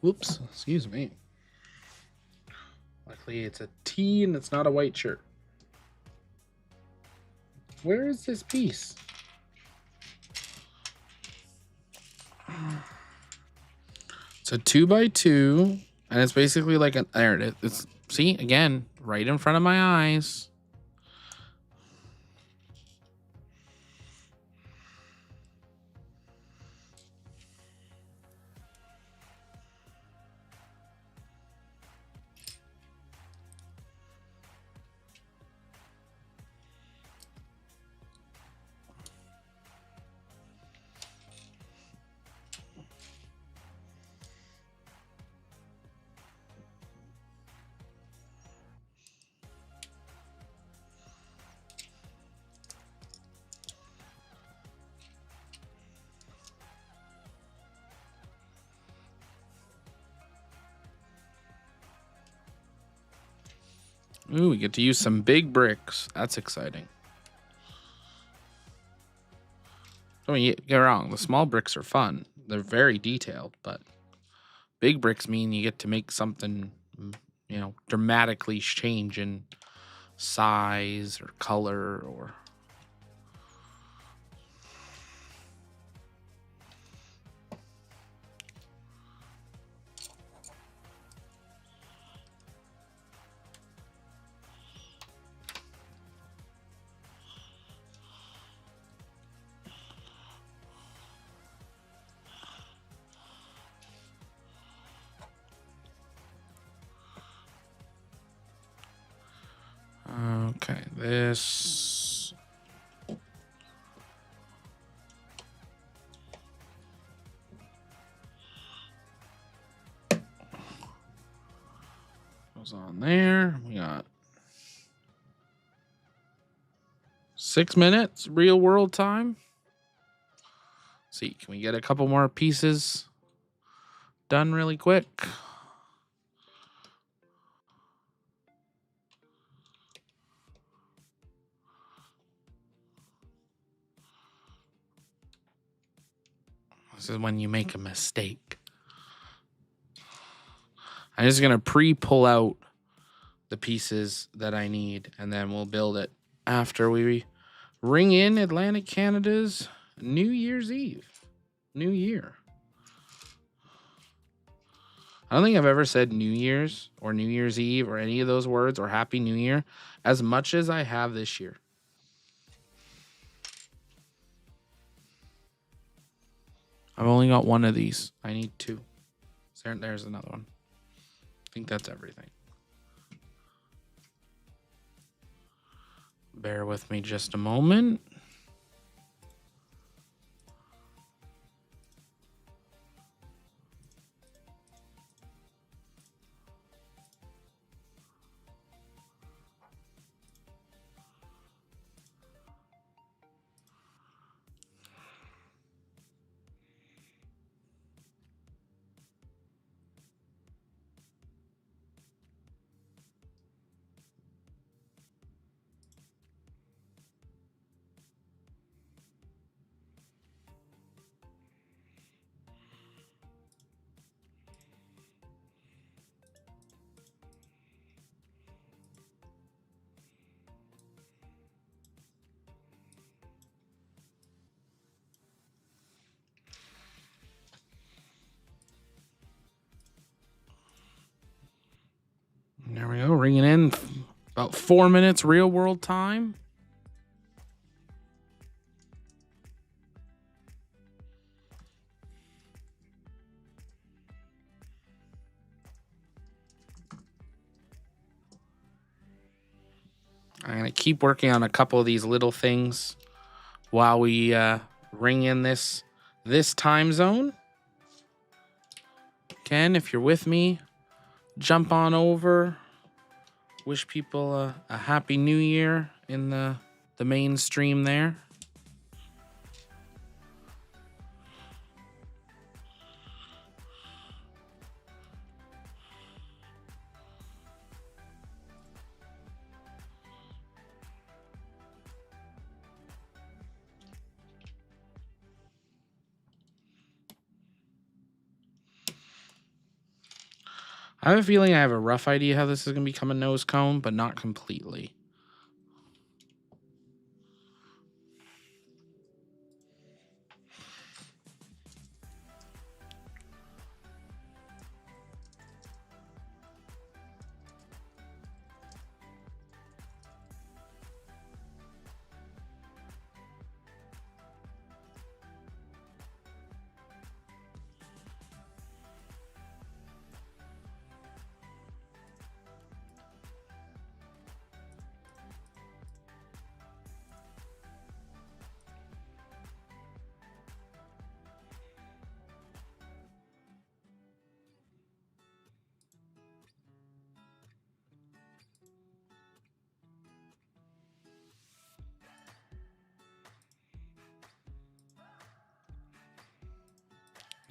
Whoops, excuse me. Luckily it's a T and it's not a white shirt. Where is this piece? It's a 2x2, and it's basically like an, there it is. It's, see, again, right in front of my eyes. Ooh, we get to use some big bricks. That's exciting. Don't get me wrong, the small bricks are fun. They're very detailed, but big bricks mean you get to make something, you know, dramatically change in size or color or... Okay, this... goes on there. We got 6 minutes real world time. Let's see, can we get a couple more pieces done really quick? This is when you make a mistake. I'm just going to pre-pull out the pieces that I need, and then we'll build it after we ring in Atlantic Canada's New Year's Eve. New Year. I don't think I've ever said New Year's or New Year's Eve or any of those words or Happy New Year as much as I have this year. I've only got one of these. I need two. There's another one. I think that's everything. Bear with me just a moment. There we go, ringing in about 4 minutes real world time. I'm going to keep working on a couple of these little things while we ring in this time zone. Ken, if you're with me, jump on over. wish people a happy new year in the mainstream there. I have a feeling I have a rough idea how this is going to become a nose cone, but not completely.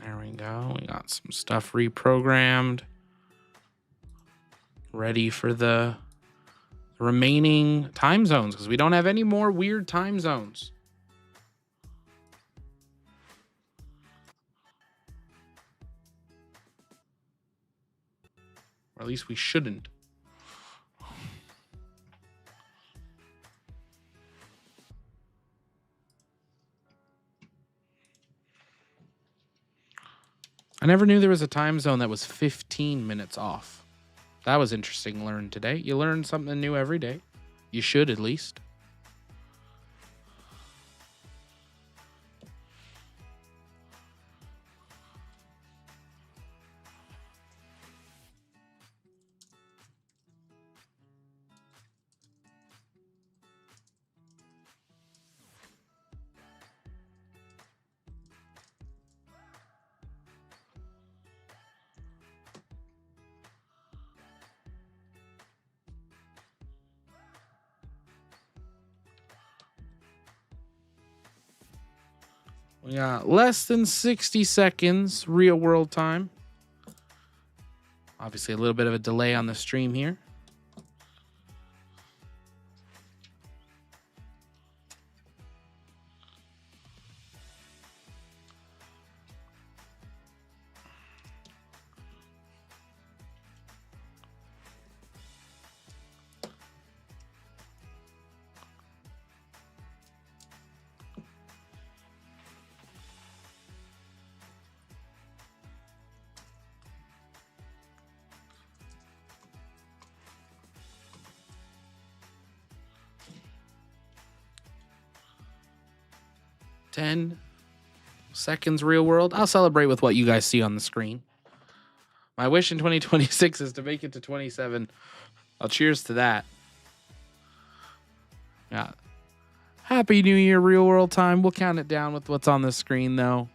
There we go. We got some stuff reprogrammed. Ready for the remaining time zones because we don't have any more weird time zones. Or at least we shouldn't. I never knew there was a time zone that was 15 minutes off. That was interesting to learn today. You learn something new every day. You should, at least. We got less than 60 seconds real world time. Obviously, a little bit of a delay on the stream here. Ten seconds real world. I'll celebrate with what you guys see on the screen. My wish in 2026 is to make it to 27. I'll cheers to that. Yeah. Happy New Year, real world time. We'll count it down with what's on the screen, though.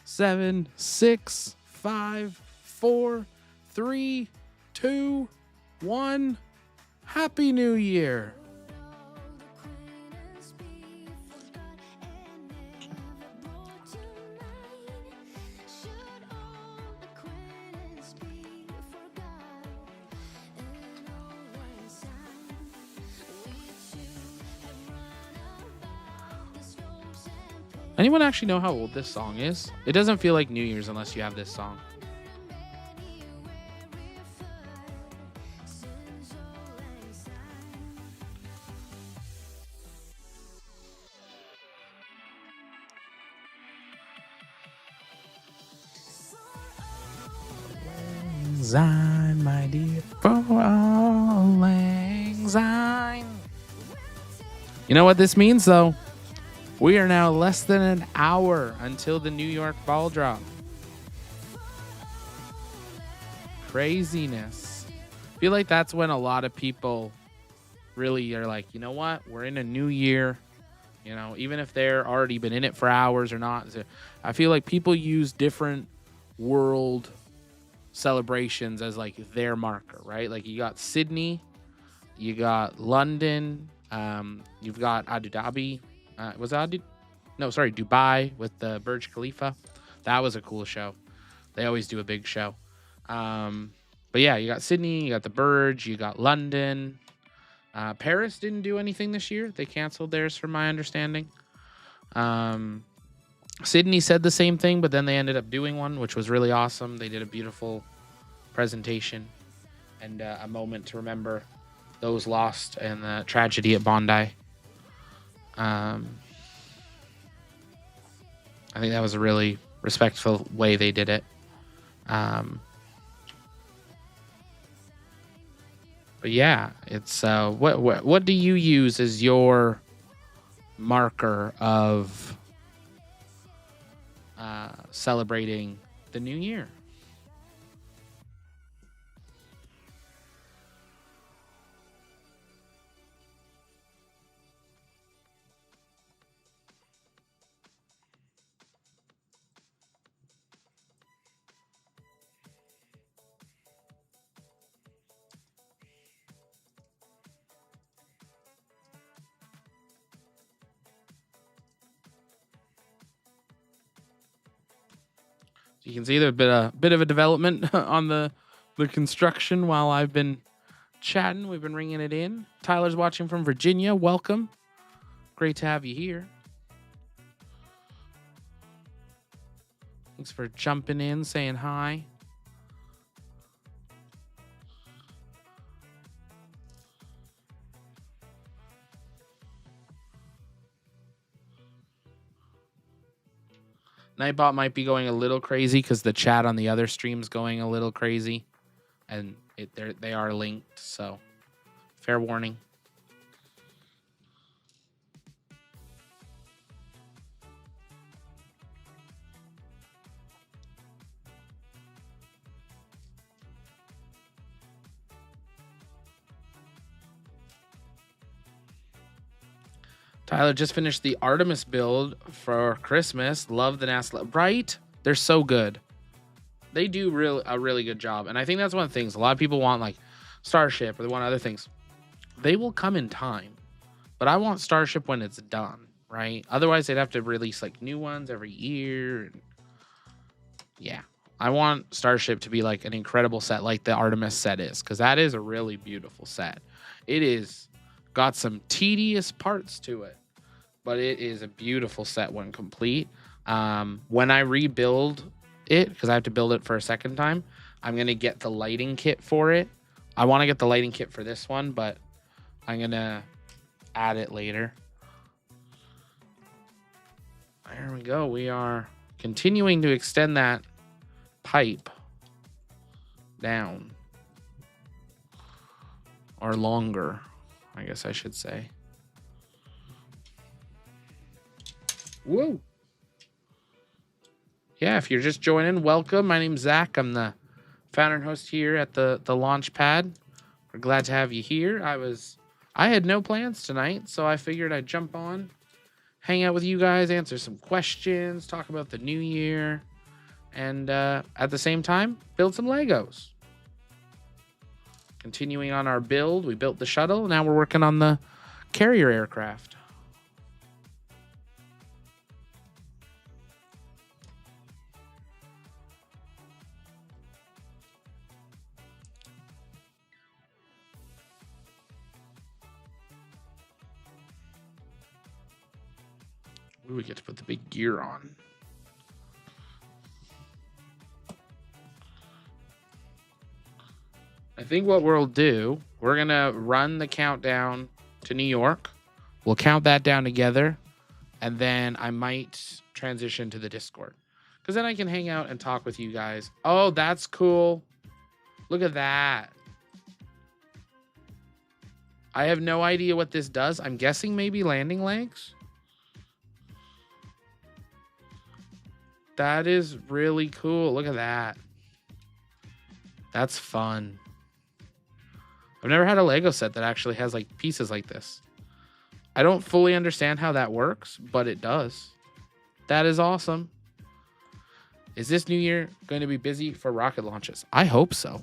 Seven, 6, 5, 4, 3, 2, 1. Happy New Year. Anyone actually know how old this song is? It doesn't feel like New Year's unless you have this song. Syne, my dear, for all lang syne. You know what this means, though? We are now less than an hour until the New York ball drop. Craziness. I feel like that's when a lot of people really you're like, you know what? We're in a new year. You know, even if they're already been in it for hours or not, I feel like people use different world celebrations as like their marker, right? Like you got Sydney, you got London, you've got Abu Dhabi. Was it Abu? No, sorry, Dubai with the Burj Khalifa. That was a cool show. They always do a big show. But yeah, you got Sydney, you got the Burj, you got London. Paris didn't do anything this year. They canceled theirs, from my understanding. Sydney said the same thing, but then they ended up doing one, which was really awesome. They did a beautiful presentation and a moment to remember those lost and the tragedy at Bondi. I think that was a really respectful way they did it. But yeah, it's what do you use as your marker of celebrating the new year? You can see there's been a bit of a development on the construction while I've been chatting. We've been ringing it in. Tyler's watching from Virginia. Welcome. Great to have you here. Thanks for jumping in, saying hi. Nightbot might be going a little crazy because the chat on the other stream's going a little crazy, and they are linked. So, fair warning. Tyler just finished the Artemis build for Christmas. Love the NASA, right? They're so good. They do a really good job. And I think that's one of the things. A lot of people want like Starship or they want other things. They will come in time. But I want Starship when it's done, right? Otherwise, they'd have to release like new ones every year. Yeah. I want Starship to be like an incredible set like the Artemis set is, because that is a really beautiful set. It is got some tedious parts to it, but it is a beautiful set when complete. When I rebuild it, because I have to build it for a second time, I'm going to get the lighting kit for it. I want to get the lighting kit for this one, but I'm going to add it later. There we go. We are continuing to extend that pipe down, or longer, I guess I should say. Whoa. Yeah, if you're just joining, welcome. My name's Zach. I'm the founder and host here at the launch pad. We're glad to have you here. I had no plans tonight, so I figured I'd jump on, hang out with you guys, answer some questions, talk about the new year, and at the same time, build some Legos. Continuing on our build, we built the shuttle. Now we're working on the carrier aircraft. Ooh, we get to put the big gear on. I think what we'll do, we're going to run the countdown to New York. We'll count that down together, and then I might transition to the Discord, because then I can hang out and talk with you guys. Oh, that's cool. Look at that. I have no idea what this does. I'm guessing maybe landing legs. That is really cool. Look at that. That's fun. I've never had a Lego set that actually has like pieces like this. I don't fully understand how that works, but it does. That is awesome. Is this new year going to be busy for rocket launches? I hope so.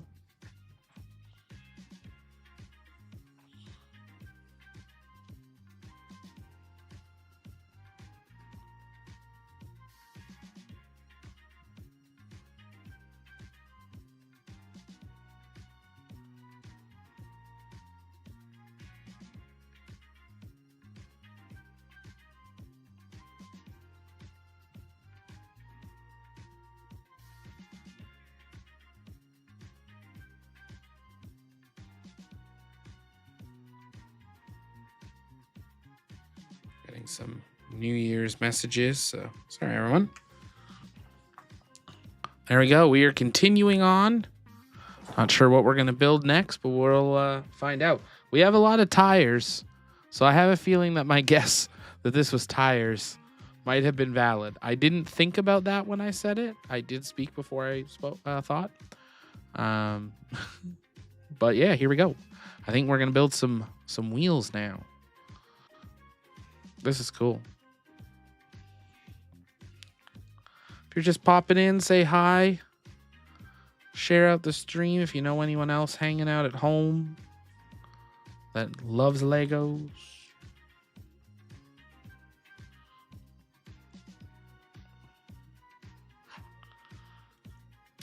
Getting some New Year's messages. So sorry, everyone. There we go. We are continuing on. Not sure what we're going to build next, but we'll find out. We have a lot of tires, so I have a feeling that my guess that this was tires might have been valid. I didn't think about that when I said it. I did speak before I thought. But yeah, here we go. I think we're going to build some wheels now. This is cool. If you're just popping in, say hi. Share out the stream if you know anyone else hanging out at home that loves Legos.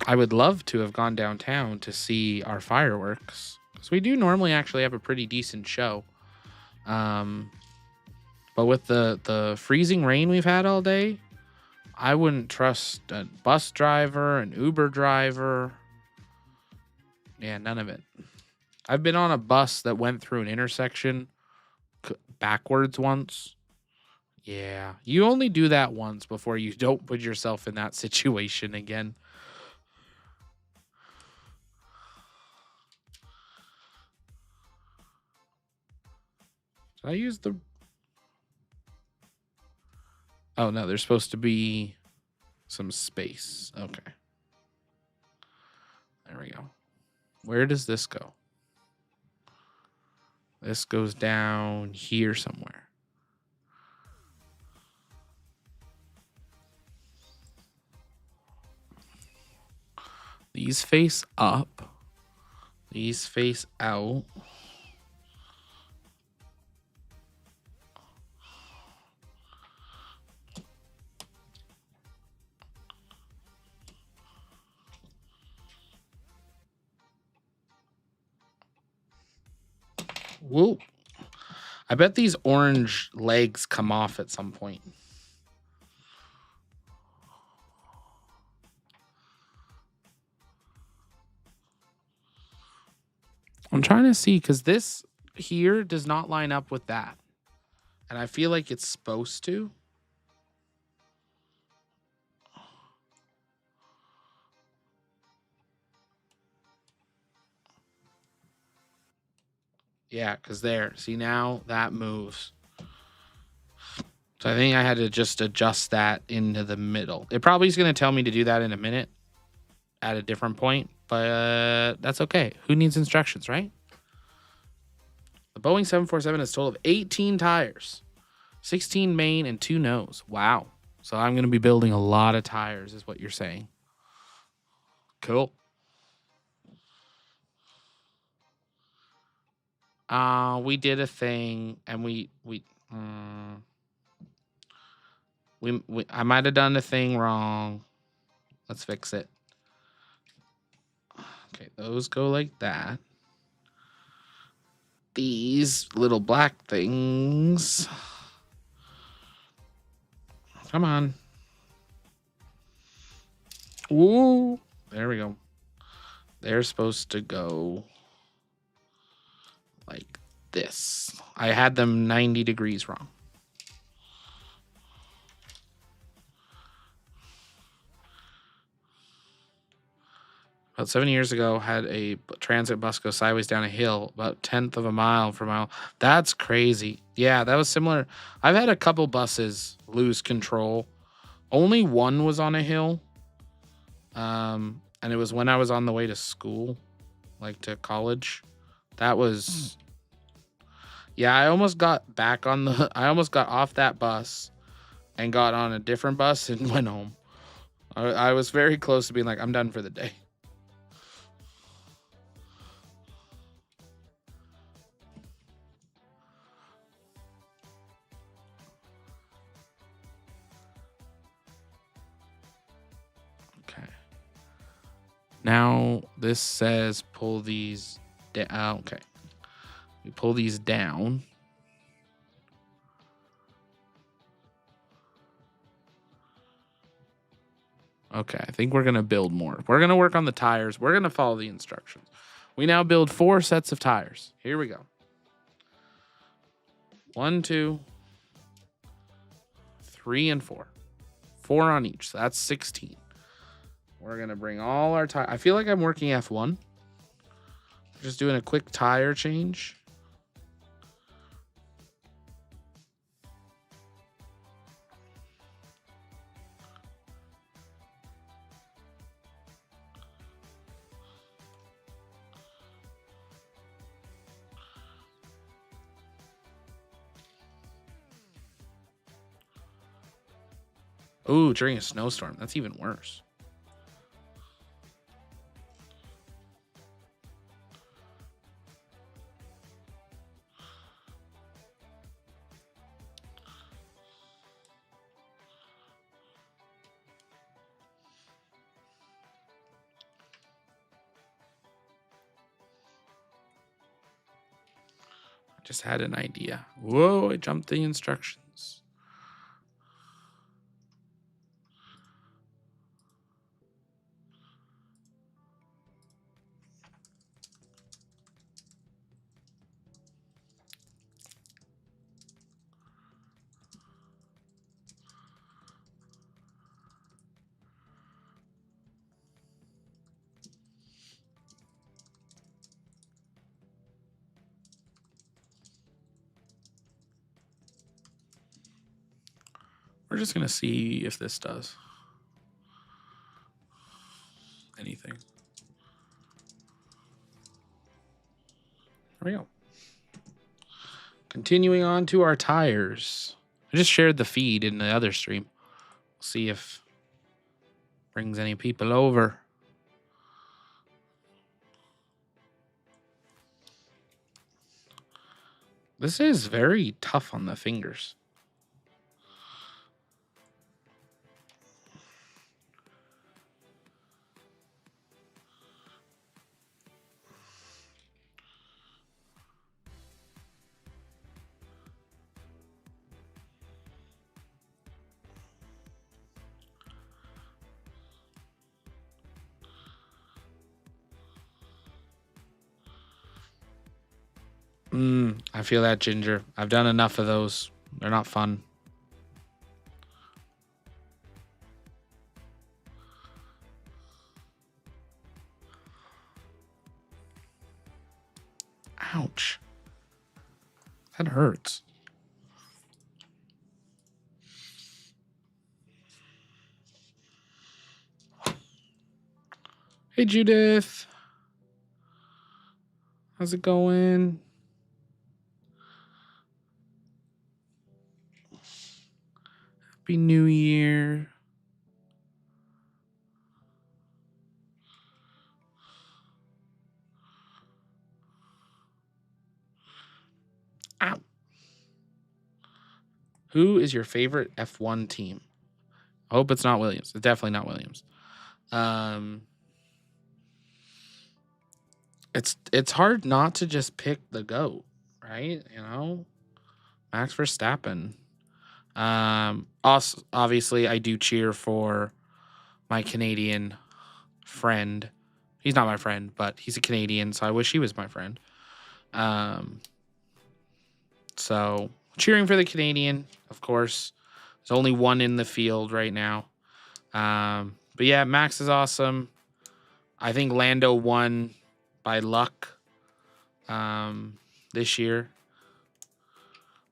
I would love to have gone downtown to see our fireworks, because we do normally actually have a pretty decent show. But with the freezing rain we've had all day, I wouldn't trust a bus driver, an Uber driver. Yeah, none of it. I've been on a bus that went through an intersection backwards once. Yeah, you only do that once before you don't put yourself in that situation again. Did I use the... Oh, no, there's supposed to be some space. Okay. There we go. Where does this go? This goes down here somewhere. These face up. These face out. Whoa. I bet these orange legs come off at some point. I'm trying to see, because this here does not line up with that. And I feel like it's supposed to. Yeah, because there. See, now that moves. So I think I had to just adjust that into the middle. It probably is going to tell me to do that in a minute at a different point, but that's okay. Who needs instructions, right? The Boeing 747 has a total of 18 tires, 16 main and 2 nose. Wow. So I'm going to be building a lot of tires is what you're saying. Cool. We did a thing, and I might have done the thing wrong. Let's fix it. Okay, those go like that. These little black things. Come on. Ooh, there we go. They're supposed to go like this. I had them 90 degrees wrong. About 7 years ago, had a transit bus go sideways down a hill, about 1/10 of a mile per mile. That's crazy. Yeah, that was similar. I've had a couple buses lose control. Only one was on a hill. And it was when I was on the way to school, like to college. That was, yeah, I almost got back on the, I almost got off that bus and got on a different bus and went home. I was very close to being like, I'm done for the day. Okay. Now this says pull these down. Okay. We pull these down. Okay, I think we're going to build more. We're going to work on the tires. We're going to follow the instructions. We now build 4 sets of tires. Here we go. 1, 2, 3, and 4. 4 on each. So that's 16. We're going to bring all our tires. I feel like I'm working F1. Just doing a quick tire change. Ooh, during a snowstorm. That's even worse. I just had an idea. Whoa, I jumped the instructions. We're just going to see if this does anything. There we go. Continuing on to our tires. I just shared the feed in the other stream. We'll see if it brings any people over. This is very tough on the fingers. I feel that, Ginger. I've done enough of those. They're not fun. Ouch. That hurts. Hey, Judith. How's it going? Happy New Year. Ow. Who is your favorite F1 team? I hope it's not Williams. It's definitely not Williams. It's hard not to just pick the GOAT, right? You know, Max Verstappen. Also, obviously, I do cheer for my Canadian friend. He's not my friend, but he's a Canadian, so I wish he was my friend. So cheering for the Canadian, of course. There's only one in the field right now. But yeah, Max is awesome. I think Lando won by luck this year.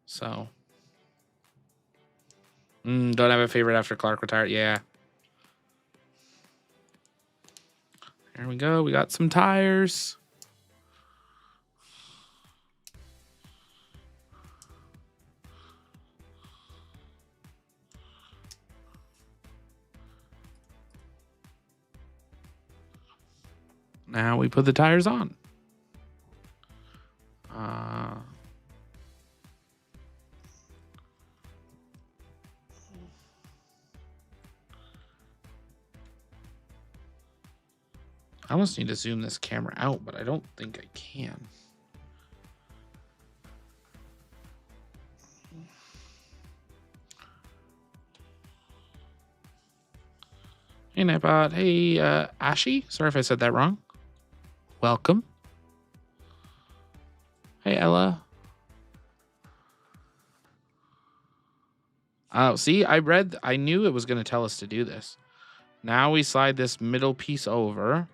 So don't have a favorite after Clark retired. Yeah. There we go. We got some tires. Now we put the tires on. I almost need to zoom this camera out, but I don't think I can. Hey, Nightbot. Hey, Ashi. Sorry if I said that wrong. Welcome. Hey, Ella. Oh, see, I knew it was going to tell us to do this. Now we slide this middle piece over.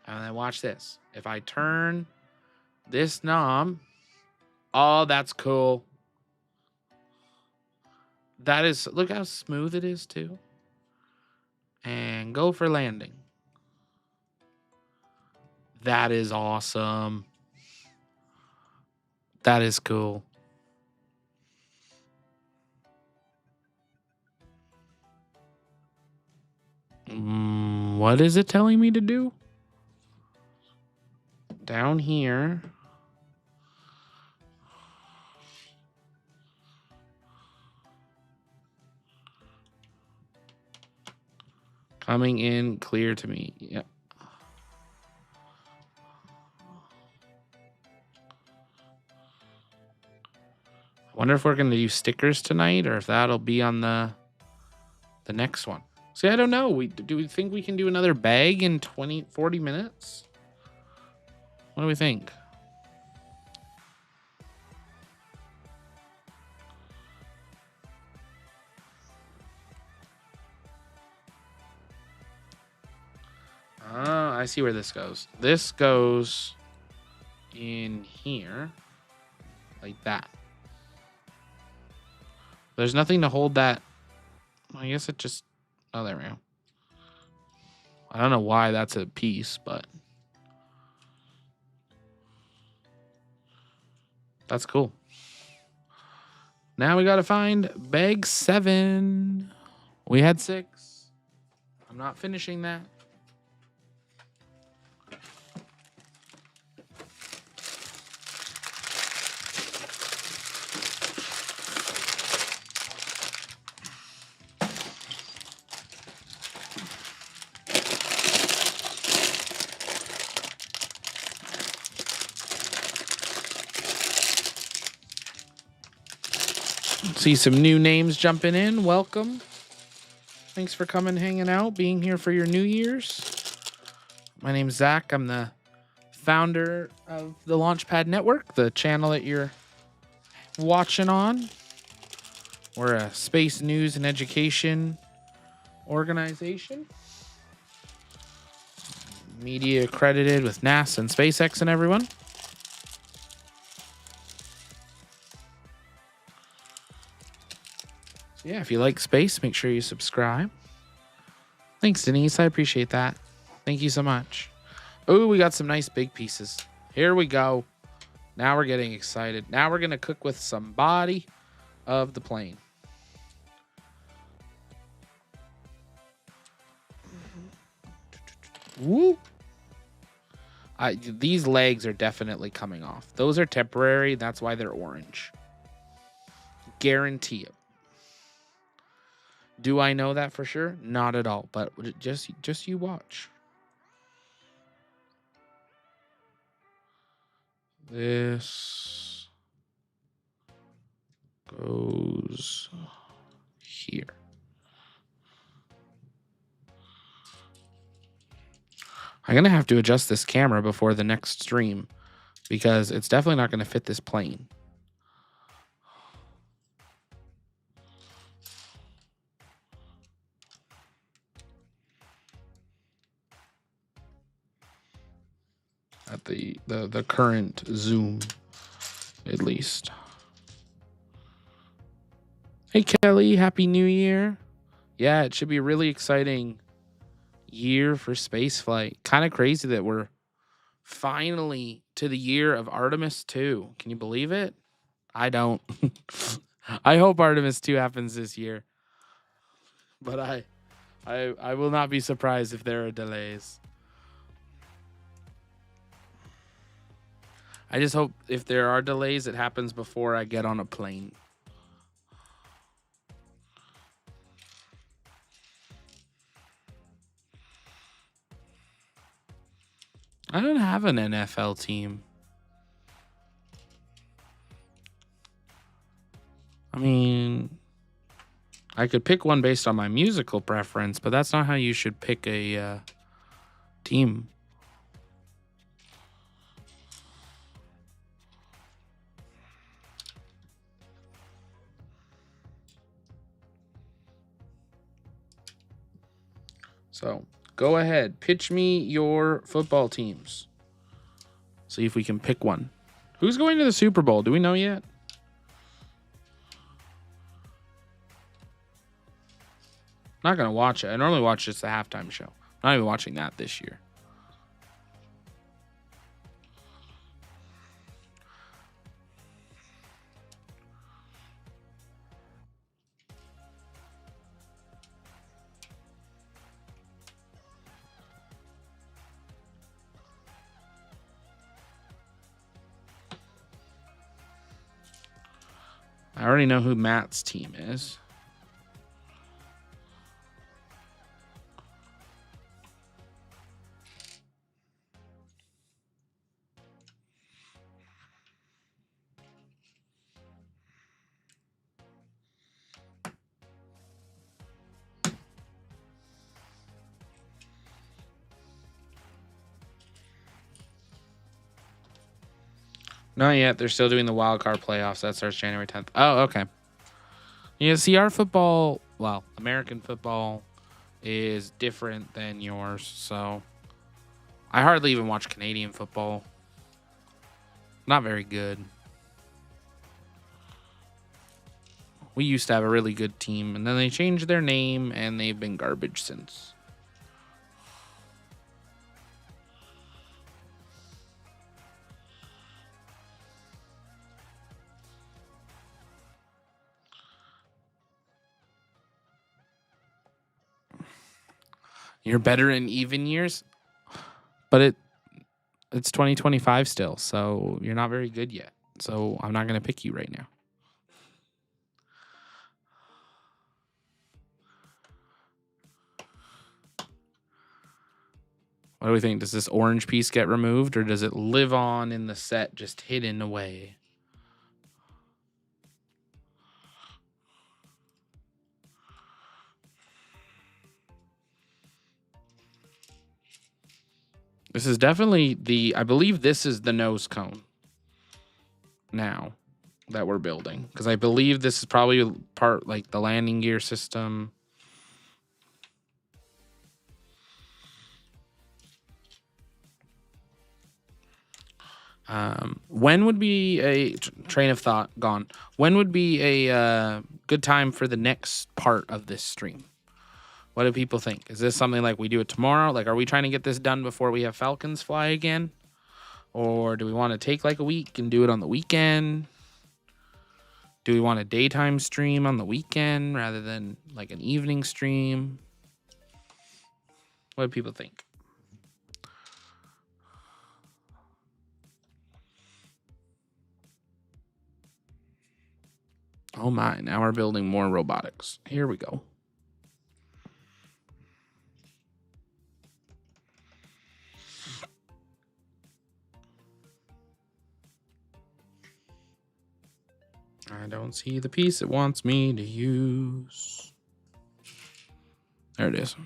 And then watch this. If I turn this knob, oh, that's cool. That is, look how smooth it is too. And go for landing. That is awesome. That is cool. What is it telling me to do? Down here. Coming in clear to me. Yep. I wonder if we're going to do stickers tonight or if that'll be on the next one. See, I don't know. Do we think we can do another bag in 40 minutes? What do we think? I see where this goes. This goes in here like that. There's nothing to hold that. I guess it just, oh, there we go. I don't know why that's a piece, but that's cool. Now we got to find bag 7. We had 6. I'm not finishing that. See some new names jumping in. Welcome. Thanks for coming, hanging out, being here for your New Year's. My name's Zach. I'm the founder of the Launchpad Network, the channel that you're watching on. We're a space news and education organization. Media accredited with NASA and SpaceX and everyone. Yeah, if you like space, make sure you subscribe. Thanks, Denise. I appreciate that. Thank you so much. Oh, we got some nice big pieces. Here we go. Now we're getting excited. Now we're going to cook with some body of the plane. Woo. These legs are definitely coming off. Those are temporary. That's why they're orange. Guarantee it. Do I know that for sure? Not at all, but just you watch. This goes here. I'm going to have to adjust this camera before the next stream because it's definitely not going to fit this plane. At the current zoom, at least. Hey, Kelly, Happy New Year. Yeah, it should be a really exciting year for spaceflight. Kind of crazy that we're finally to the year of Artemis 2. Can you believe it? I don't. I hope Artemis 2 happens this year. But I will not be surprised if there are delays. I just hope if there are delays, it happens before I get on a plane. I don't have an NFL team. I mean, I could pick one based on my musical preference, but that's not how you should pick a team. So go ahead, pitch me your football teams. See if we can pick one. Who's going to the Super Bowl? Do we know yet? Not going to watch it. I normally watch just the halftime show. I'm not even watching that this year. I already know who Matt's team is. Not yet. They're still doing the wild card playoffs. That starts January 10th. Oh, okay. Yeah, see, our football, well, American football is different than yours. So I hardly even watch Canadian football. Not very good. We used to have a really good team, and then they changed their name, and they've been garbage since. You're better in even years, but it's 2025 still, so you're not very good yet. So I'm not going to pick you right now. What do we think? Does this orange piece get removed, or does it live on in the set, just hidden away? This is definitely I believe this is the nose cone now that we're building, because I believe this is probably part like the landing gear system. When would be a train of thought gone? When would be a good time for the next part of this stream? What do people think? Is this something like we do it tomorrow? Like, are we trying to get this done before we have Falcons fly again? Or do we want to take like a week and do it on the weekend? Do we want a daytime stream on the weekend rather than like an evening stream? What do people think? Oh my, now we're building more robotics. Here we go. I don't see the piece it wants me to use. There it is.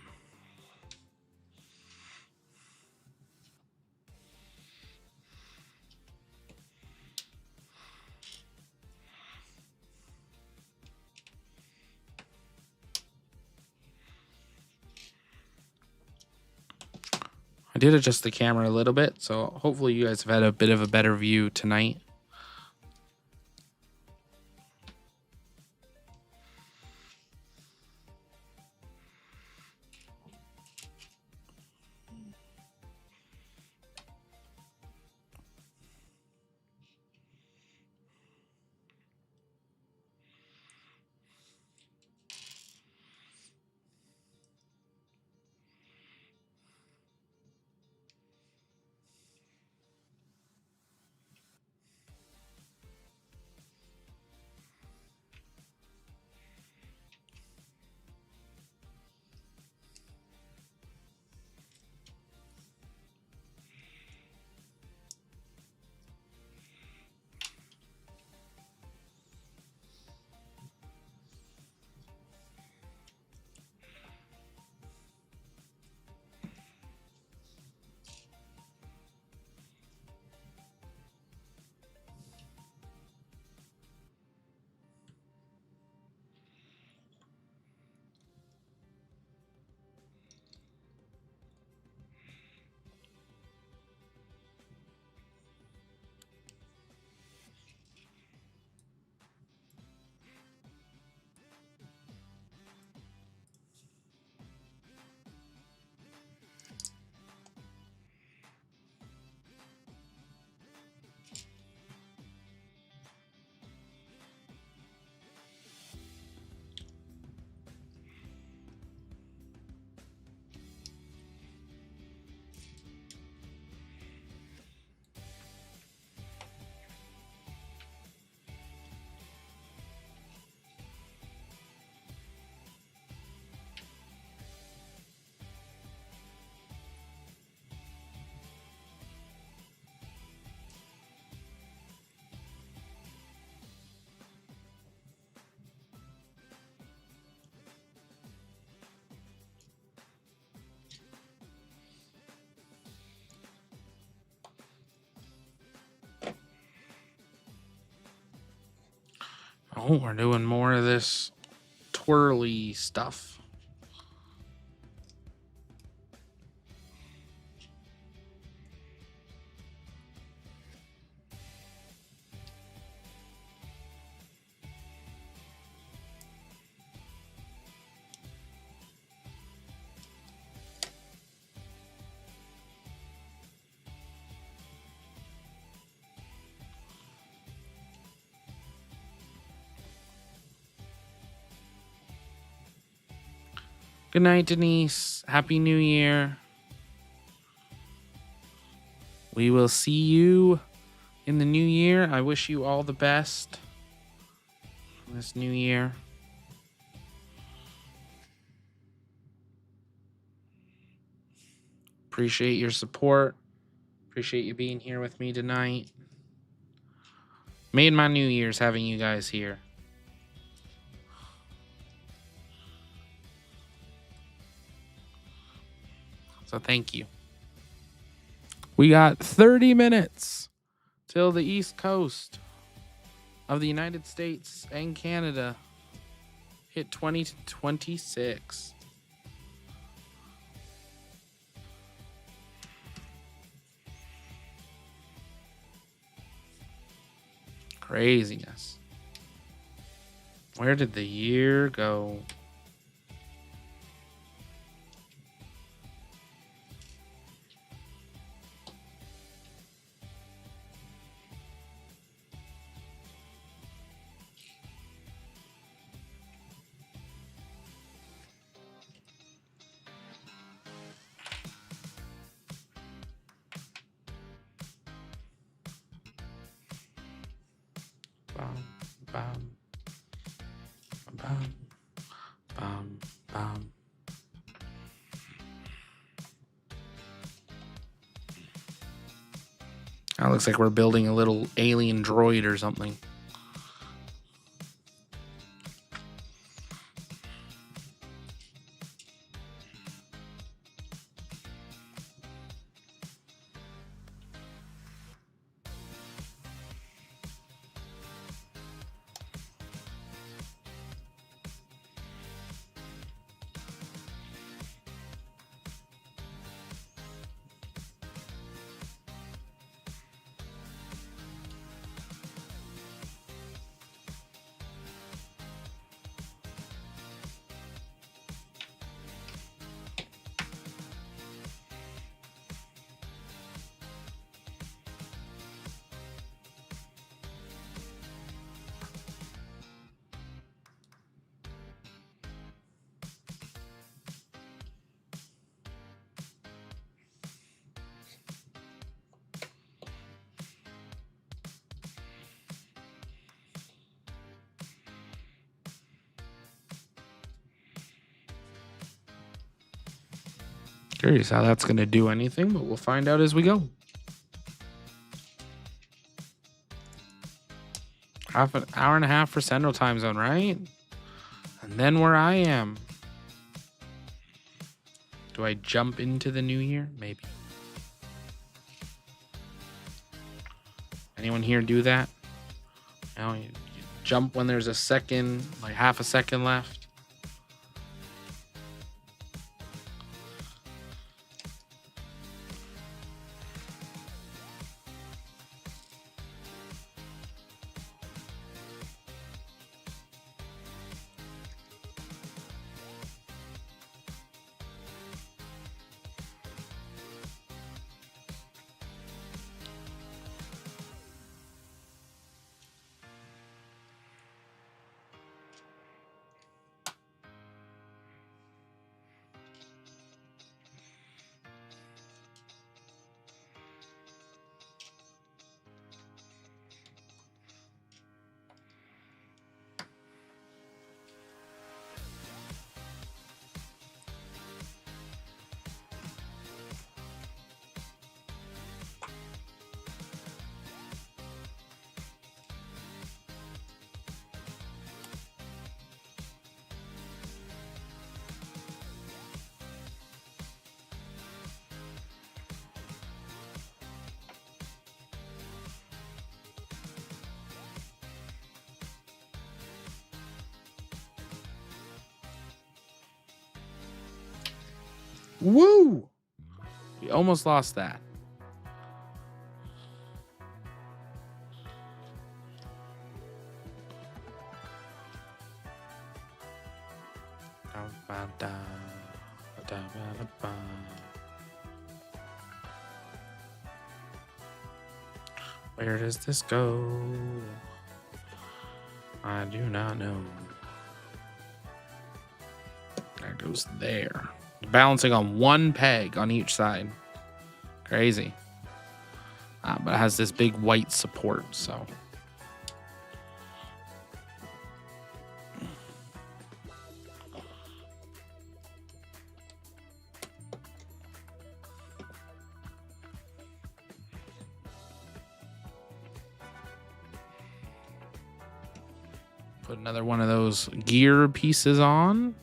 I did adjust the camera a little bit, so hopefully you guys have had a bit of a better view tonight. Oh, we're doing more of this twirly stuff. Good night, Denise. Happy New Year. We will see you in the new year. I wish you all the best this new year. Appreciate your support. Appreciate you being here with me tonight. Made my New Year's having you guys here. So thank you. We got 30 minutes till the East Coast of the United States and Canada hit 20 to 26. Craziness. Where did the year go? Bum, bum, bum, bum, bum. That looks like we're building a little alien droid or something. Curious how that's going to do anything, but we'll find out as we go. Half an hour and a half for Central Time Zone, right? And then where I am. Do I jump into the new year? Maybe. Anyone here do that? You jump when there's a second, like half a second left. Woo! We almost lost that. Where does this go? I do not know. There goes there. Balancing on one peg on each side. Crazy. But it has this big white support, so. Put another one of those gear pieces on.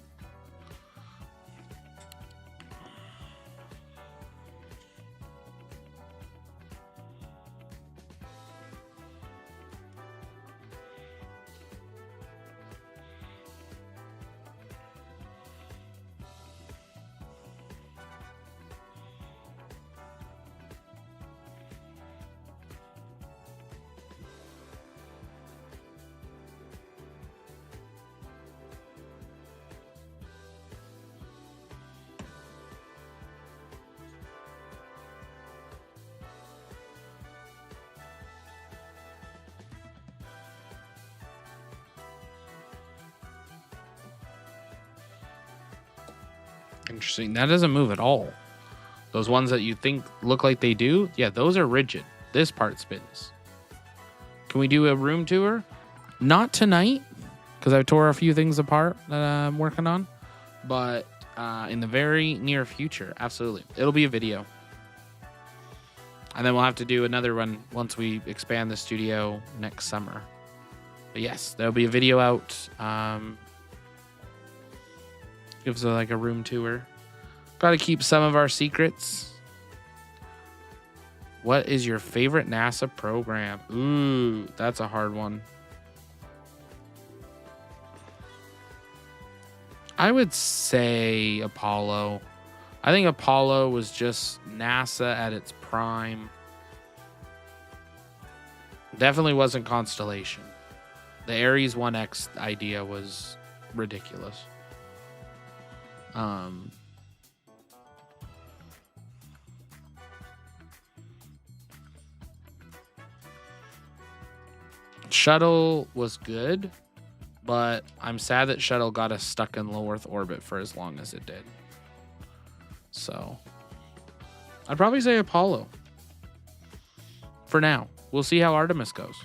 Interesting. That doesn't move at all. Those ones that you think look like they do, yeah, those are rigid. This part spins. Can we do a room tour? Not tonight, because I tore a few things apart that I'm working on. But in the very near future, absolutely. It'll be a video. And then we'll have to do another one once we expand the studio next summer. But yes, there'll be a video out. Gives like a room tour. Got to keep some of our secrets. What is your favorite NASA program? Ooh, that's a hard one. I would say Apollo. I think Apollo was just NASA at its prime. Definitely wasn't Constellation. The Ares 1X idea was ridiculous. Shuttle was good, but I'm sad that Shuttle got us stuck in low Earth orbit for as long as it did. So I'd probably say Apollo for now. We'll see how Artemis goes.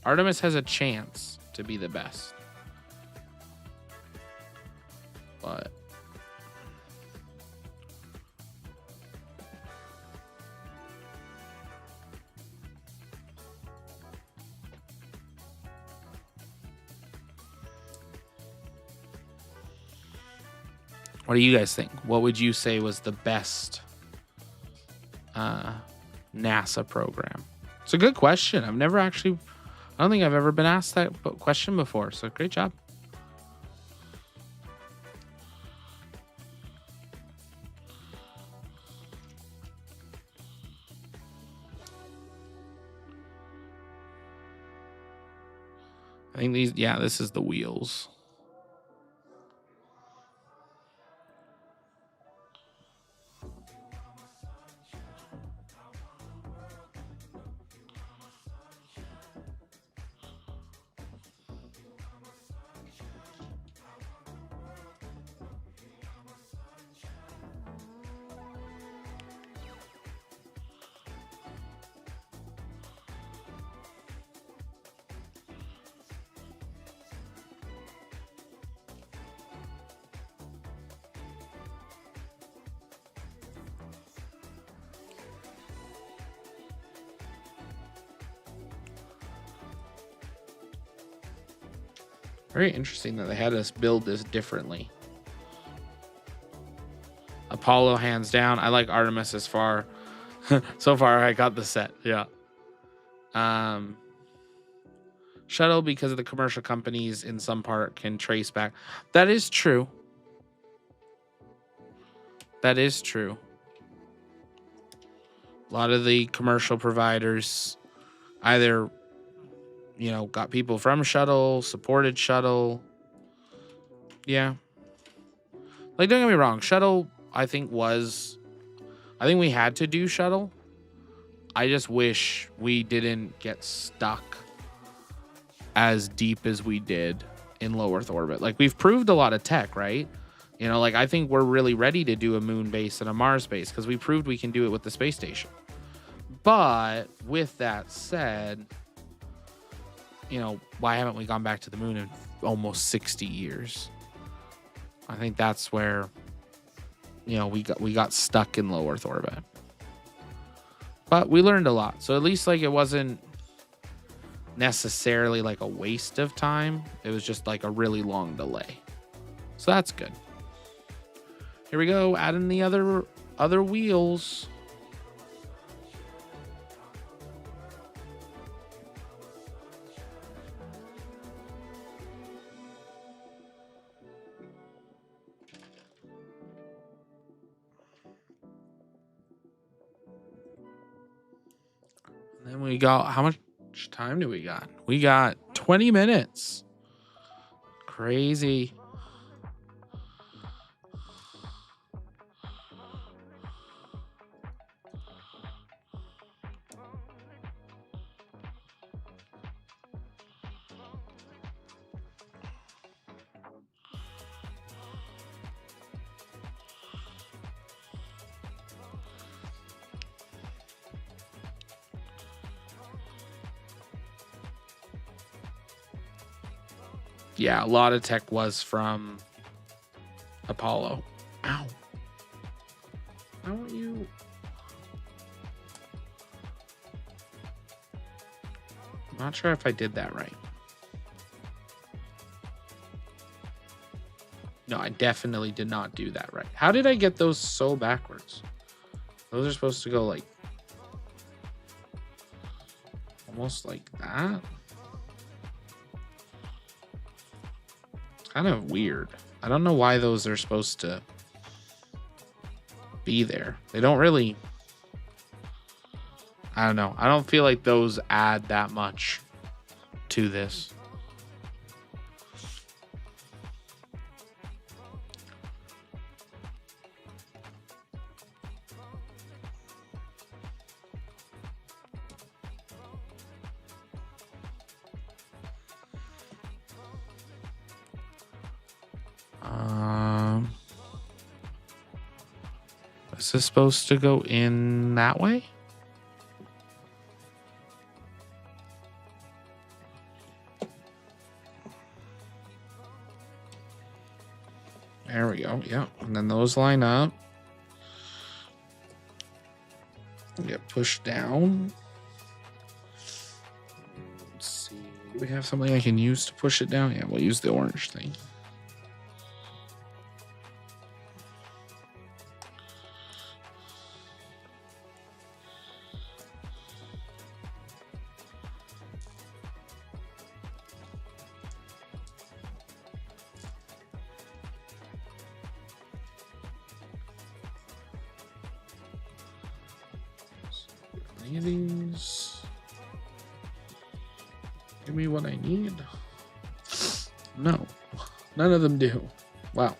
Artemis has a chance to be the best. But what do you guys think? What would you say was the best NASA program? It's a good question. I don't think I've ever been asked that question before. So great job. I think this is the wheels. Very interesting that they had us build this differently. Apollo, hands down. I like Artemis as far. So far, I got the set. Yeah. Shuttle, because of the commercial companies in some part, can trace back. That is true. That is true. A lot of the commercial providers either, got people from Shuttle, supported Shuttle. Yeah. Like, don't get me wrong. Shuttle, I think we had to do Shuttle. I just wish we didn't get stuck as deep as we did in low Earth orbit. Like, we've proved a lot of tech, right? Like, I think we're really ready to do a moon base and a Mars base because we proved we can do it with the space station. But with that said, why haven't we gone back to the moon in almost 60 years? I think that's where, we got stuck in low Earth orbit. But we learned a lot. So at least, like, it wasn't necessarily like a waste of time. It was just like a really long delay. So that's good. Here we go, adding the other wheels. And then we got, how much time do we got? We got 20 minutes. Crazy. Yeah, a lot of tech was from Apollo. Ow. How are you? I'm not sure if I did that right. No, I definitely did not do that right. How did I get those so backwards? Those are supposed to go like almost like that. Kind of weird. I don't know why those are supposed to be there. They don't really, I don't know. I don't feel like those add that much to this. Is this supposed to go in that way? There we go. Yeah. And then those line up. Get pushed down. Let's see. Do we have something I can use to push it down? Yeah, we'll use the orange thing. Any of these? Give me what I need. No, none of them do. Wow.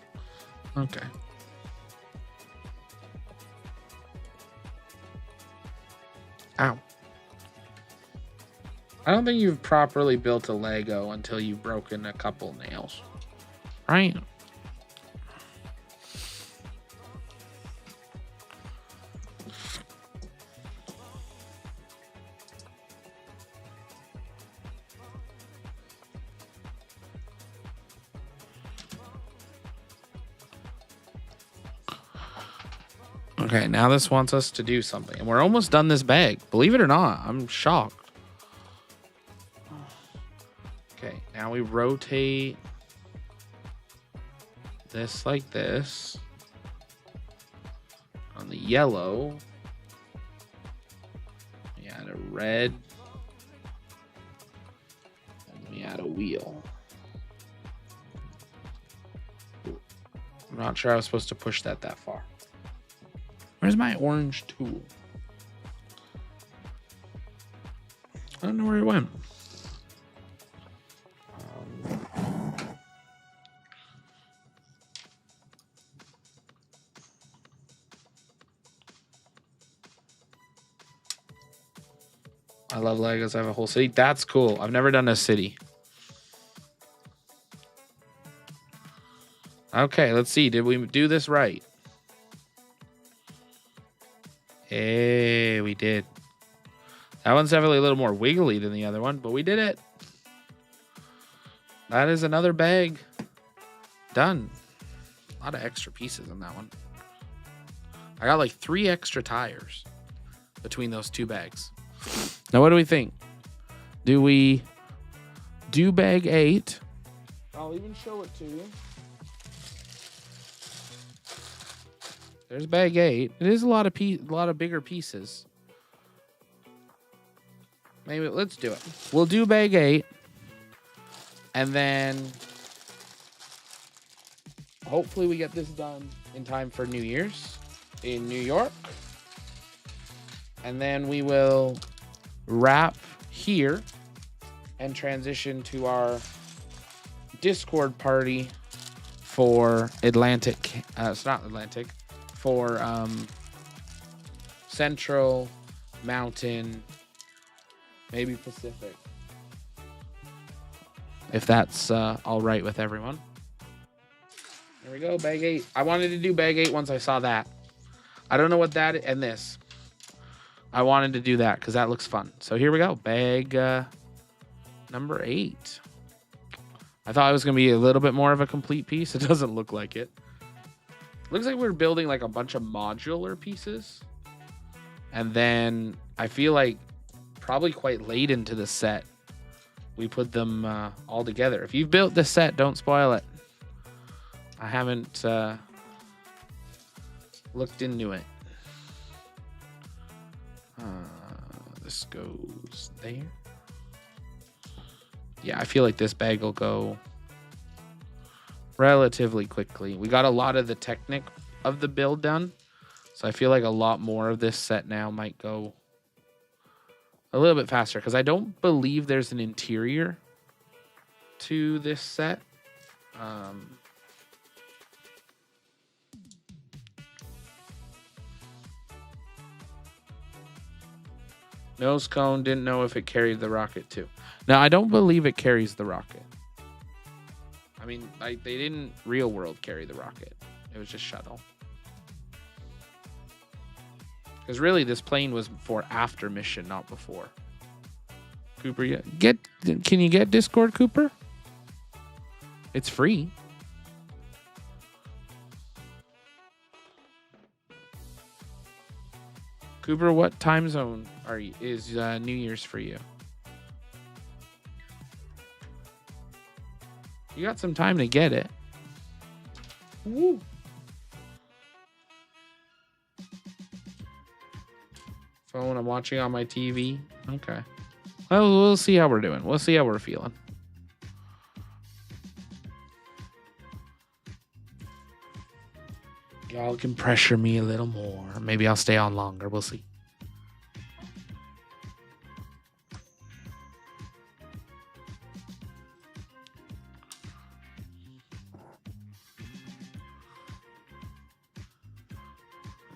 Okay. Ow. I don't think you've properly built a Lego until you've broken a couple nails. Right? Okay, now this wants us to do something. And we're almost done this bag. Believe it or not, I'm shocked. Okay, now we rotate this like this. On the yellow, we add a red. And we add a wheel. I'm not sure I was supposed to push that far. Where's my orange tool? I don't know where it went. I love Legos. I have a whole city. That's cool. I've never done a city. Okay, let's see. Did we do this right? Hey, we did. That one's definitely a little more wiggly than the other one, but we did it. That is another bag done. A lot of extra pieces in that one. I got like 3 extra tires between those 2 bags. Now, what do we think? Do we do bag 8? I'll even show it to you. There's bag 8. It is a lot of bigger pieces. Maybe let's do it. We'll do bag 8, and then hopefully we get this done in time for New Year's in New York, and then we will wrap here and transition to our Discord party for Atlantic. It's not Atlantic. For Central, Mountain, maybe Pacific. If that's all right with everyone. There we go, bag 8. I wanted to do bag 8 once I saw that. I don't know what that is, and this. I wanted to do that because that looks fun. So here we go, bag number 8. I thought it was going to be a little bit more of a complete piece. It doesn't look like it. Looks like we're building like a bunch of modular pieces. And then I feel like probably quite late into the set, we put them all together. If you've built this set, don't spoil it. I haven't looked into it. This goes there. Yeah, I feel like this bag will go relatively quickly. We got a lot of the Technic of the build done, so I feel like a lot more of this set now might go a little bit faster because I don't believe there's an interior to this set. Nose cone, didn't know if it carried the rocket too. Now, I don't believe it carries the rocket. I mean, like, they didn't real world carry the rocket. It was just Shuttle. Because really, this plane was for after mission, not before. Cooper, can you get Discord, Cooper? It's free. Cooper, what time zone is New Year's for you? You got some time to get it. Woo. Phone, I'm watching on my TV. Okay. Well, we'll see how we're doing. We'll see how we're feeling. Y'all can pressure me a little more. Maybe I'll stay on longer. We'll see.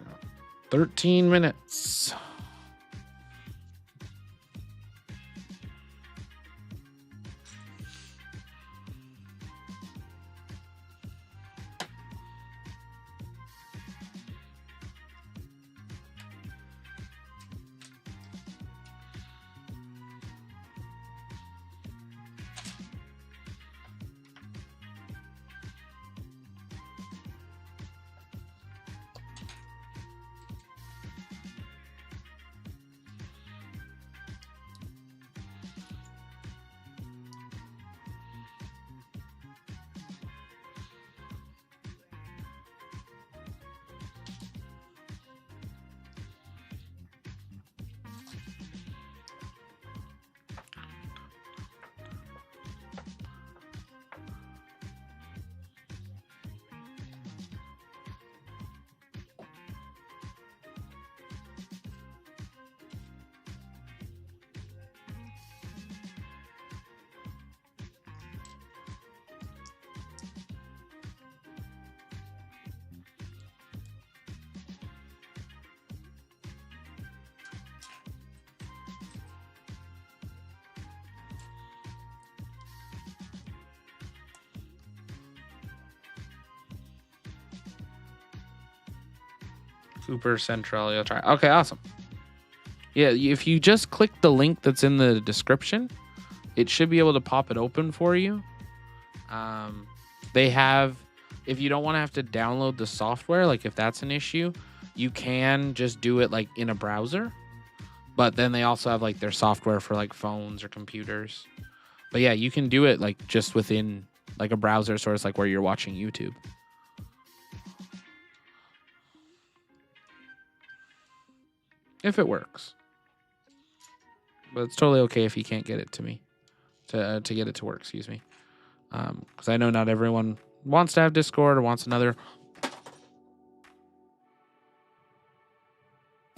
Yeah. 13 minutes. Cooper Central. You'll try. Okay, awesome. Yeah, if you just click the link that's in the description, it should be able to pop it open for you. They have, if you don't want to have to download the software, like if that's an issue, you can just do it like in a browser. But then they also have like their software for like phones or computers. But yeah, you can do it like just within like a browser, sort of like where you're watching YouTube. If it works. But it's totally okay if you can't get it to me. To get it to work, excuse me. Because I know not everyone wants to have Discord or wants another.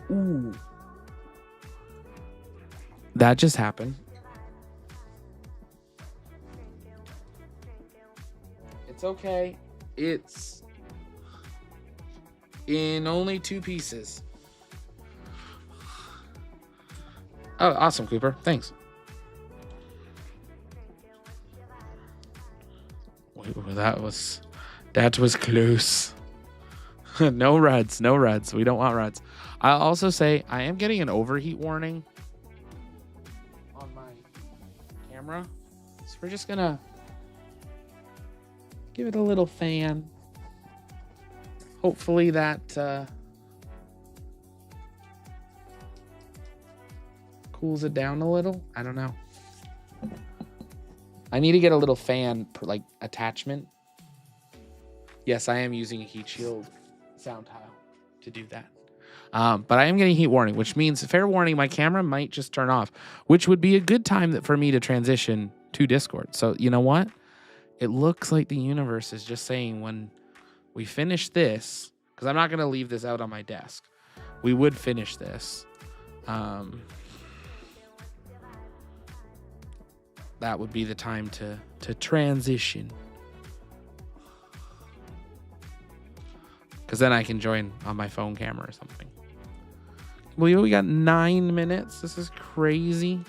Ooh. That just happened. It's okay. It's in only 2 pieces. Oh, awesome, Cooper. Thanks. That was close. No ruds, no ruds. We don't want ruds. I'll also say I am getting an overheat warning on my camera. So we're just gonna give it a little fan. Hopefully that cools it down a little. I don't know. I need to get a little fan like attachment. Yes, I am using a heat shield sound tile to do that. But I am getting heat warning, which means, fair warning, my camera might just turn off, which would be a good time for me to transition to Discord. So you know what? It looks like the universe is just saying when we finish this, because I'm not going to leave this out on my desk. We would finish this. That would be the time to transition. Because then I can join on my phone camera or something. Well, we got 9 minutes. This is crazy.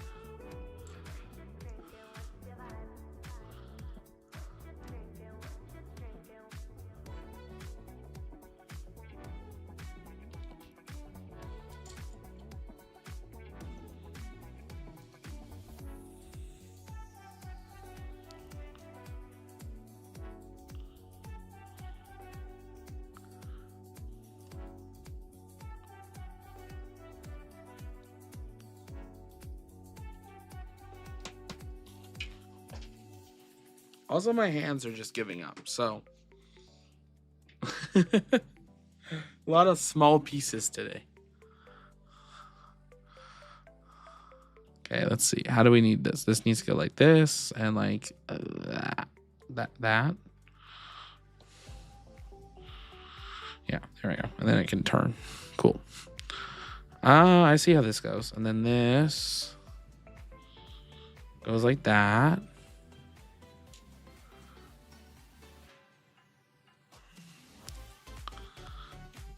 Also, my hands are just giving up, so a lot of small pieces today. Okay, let's see. How do we need this? This needs to go like this and like that. Yeah, there we go. And then it can turn. Cool. I see how this goes. And then this goes like that.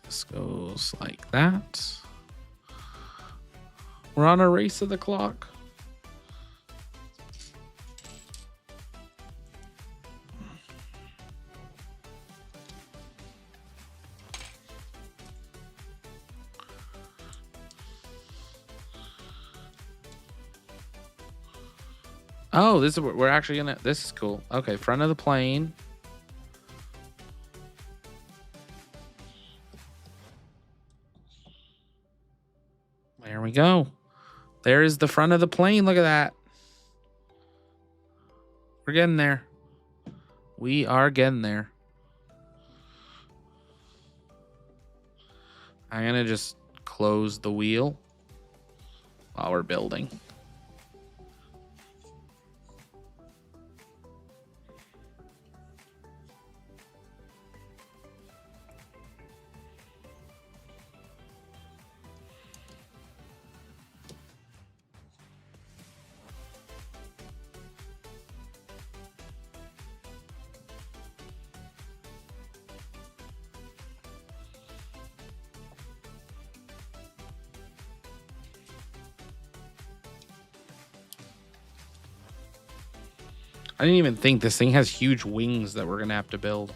This goes like that. We're on a race of the clock. Oh, this is we're actually gonna. This is cool. Okay, front of the plane. There we go. There is the front of the plane. Look at that. We're getting there. We are getting there. I'm gonna just close the wheel while we're building. I didn't even think this thing has huge wings that we're gonna have to build.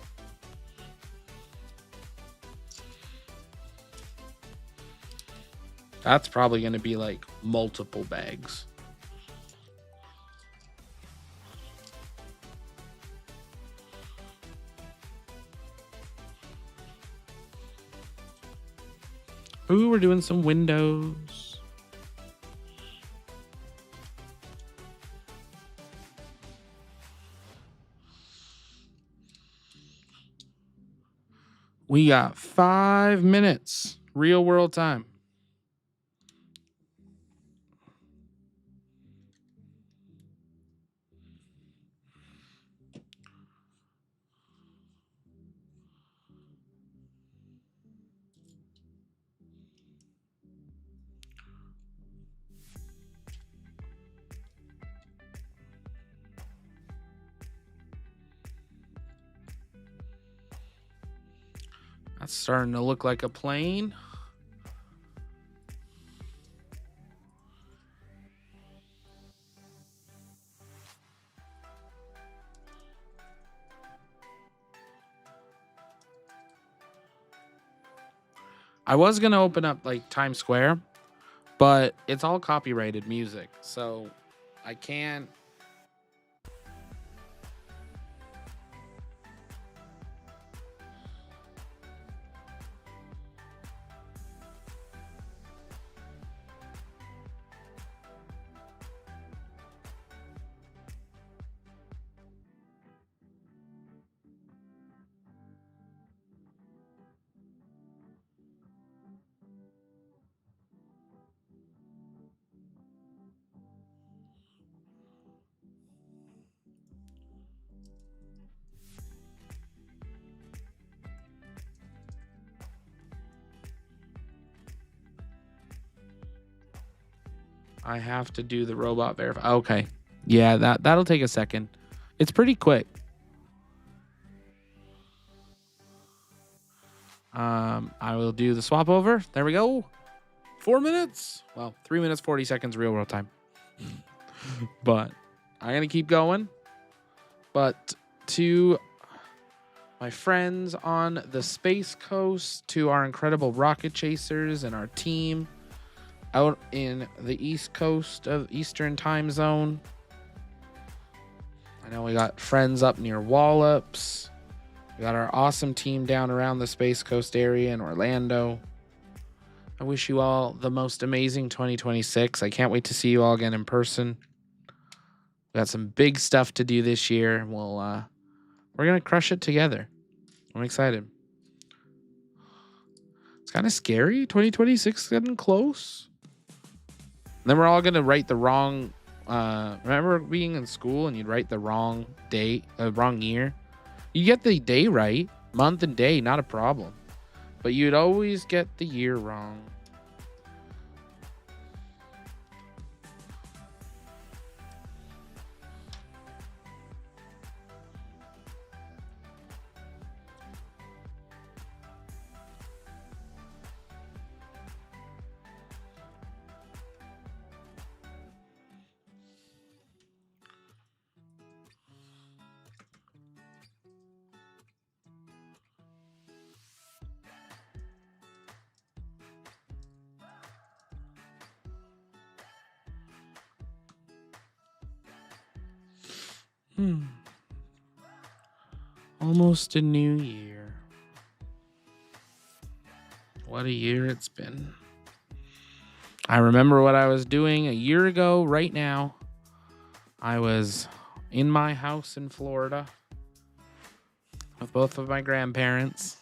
That's probably going to be like multiple bags. Ooh, we're doing some windows. We got 5 minutes, real world time. That's starting to look like a plane. I was going to open up like Times Square, but it's all copyrighted music. So I can't. I have to do the robot verify. Okay. Yeah, that'll take a second. It's pretty quick. I will do the swap over. There we go. 4 minutes. Well, 3 minutes, 40 seconds real world time. But I'm going to keep going. But to my friends on the Space Coast, to our incredible rocket chasers and our team out in the East Coast of Eastern Time Zone. I know we got friends up near Wallops. We got our awesome team down around the Space Coast area in Orlando. I wish you all the most amazing 2026. I can't wait to see you all again in person. We got some big stuff to do this year. We're gonna crush it together. I'm excited. It's kind of scary. 2026 is getting close. And then we're all gonna write the wrong. Remember being in school and you'd write the wrong date, wrong year. You get the day right, month and day, not a problem. But you'd always get the year wrong. Almost a new year. What a year it's been. I remember what I was doing a year ago right now. I was in my house in Florida with both of my grandparents.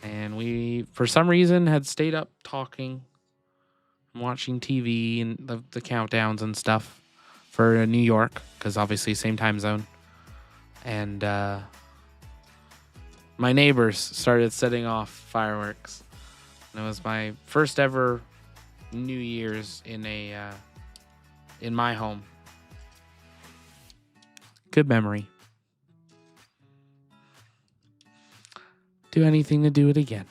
And we, for some reason, had stayed up talking and watching TV and the countdowns and stuff for New York, because obviously same time zone. And my neighbors started setting off fireworks. And it was my first ever New Year's in my home. Good memory. Do anything to do it again.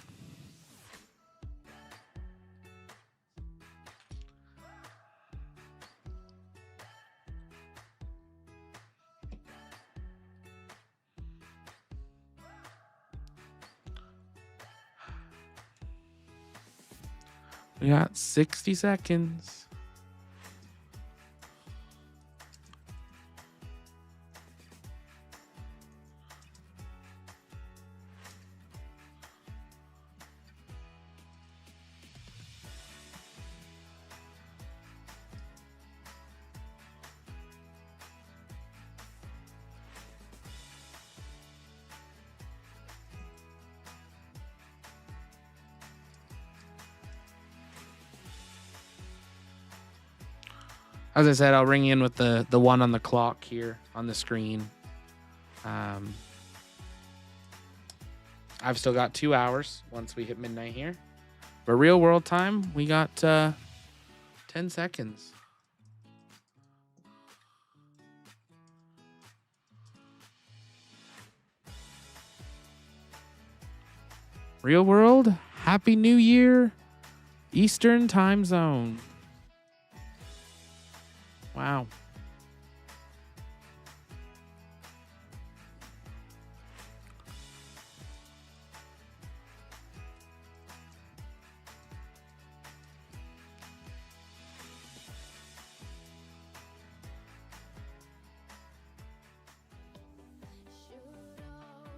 We got 60 seconds. As I said, I'll ring in with the one on the clock here on the screen. I've still got 2 hours once we hit midnight here. But real world time, we got 10 seconds. Real world, Happy New Year, Eastern Time Zone. Wow.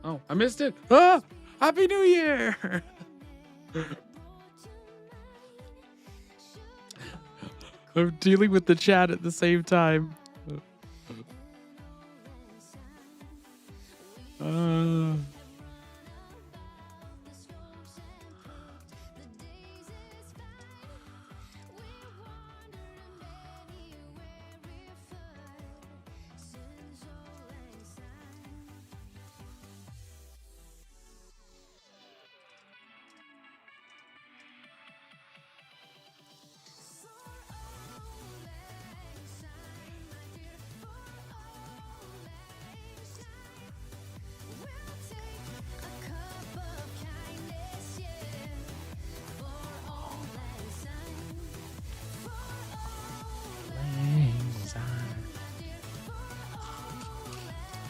Oh, I missed it. Ah, Happy New Year. I'm dealing with the chat at the same time.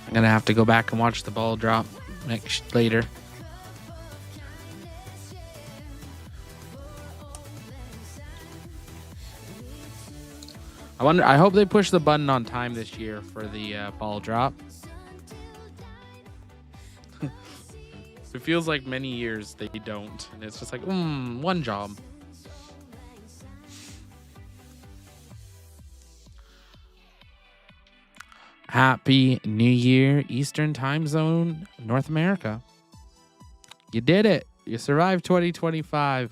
I'm gonna have to go back and watch the ball drop later. I hope they push the button on time this year for the ball drop. It feels like many years they don't, and it's just like, one job. Happy New Year, Eastern Time Zone, North America. You did it. You survived 2025.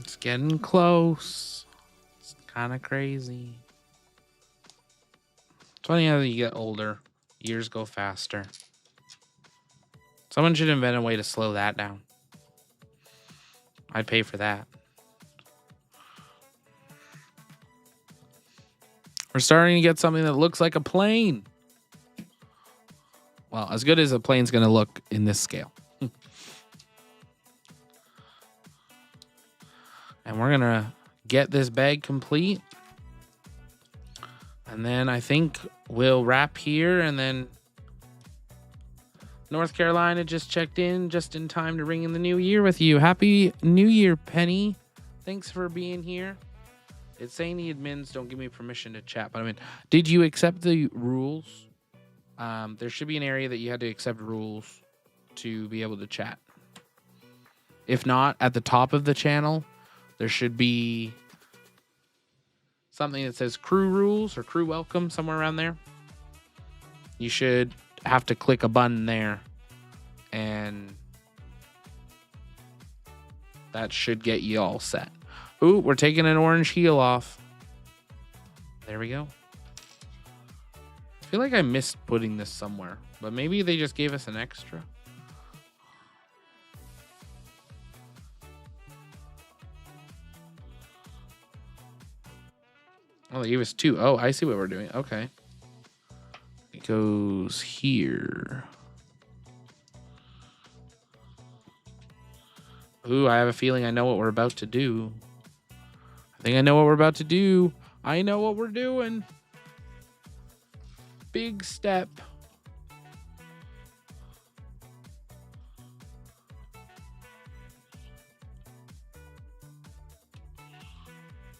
It's getting close. It's kind of crazy. It's funny how you get older, years go faster. Someone should invent a way to slow that down. I'd pay for that. We're starting to get something that looks like a plane. Well, as good as a plane's going to look in this scale. And we're going to get this bag complete. And then I think we'll wrap here. And then North Carolina just checked in just in time to ring in the new year with you. Happy New Year, Penny. Thanks for being here. It's saying the admins don't give me permission to chat. But I mean, did you accept the rules? There should be an area that you had to accept rules to be able to chat. If not, at the top of the channel, there should be something that says crew rules or crew welcome, somewhere around there. You should have to click a button there, and that should get you all set. Ooh, we're taking an orange heel off. There we go. I feel like I missed putting this somewhere, but maybe they just gave us an extra. Oh, they gave us 2. Oh, I see what we're doing. Okay. It goes here. Ooh, I have a feeling I know what we're about to do. I think I know what we're about to do. I know what we're doing. Big step.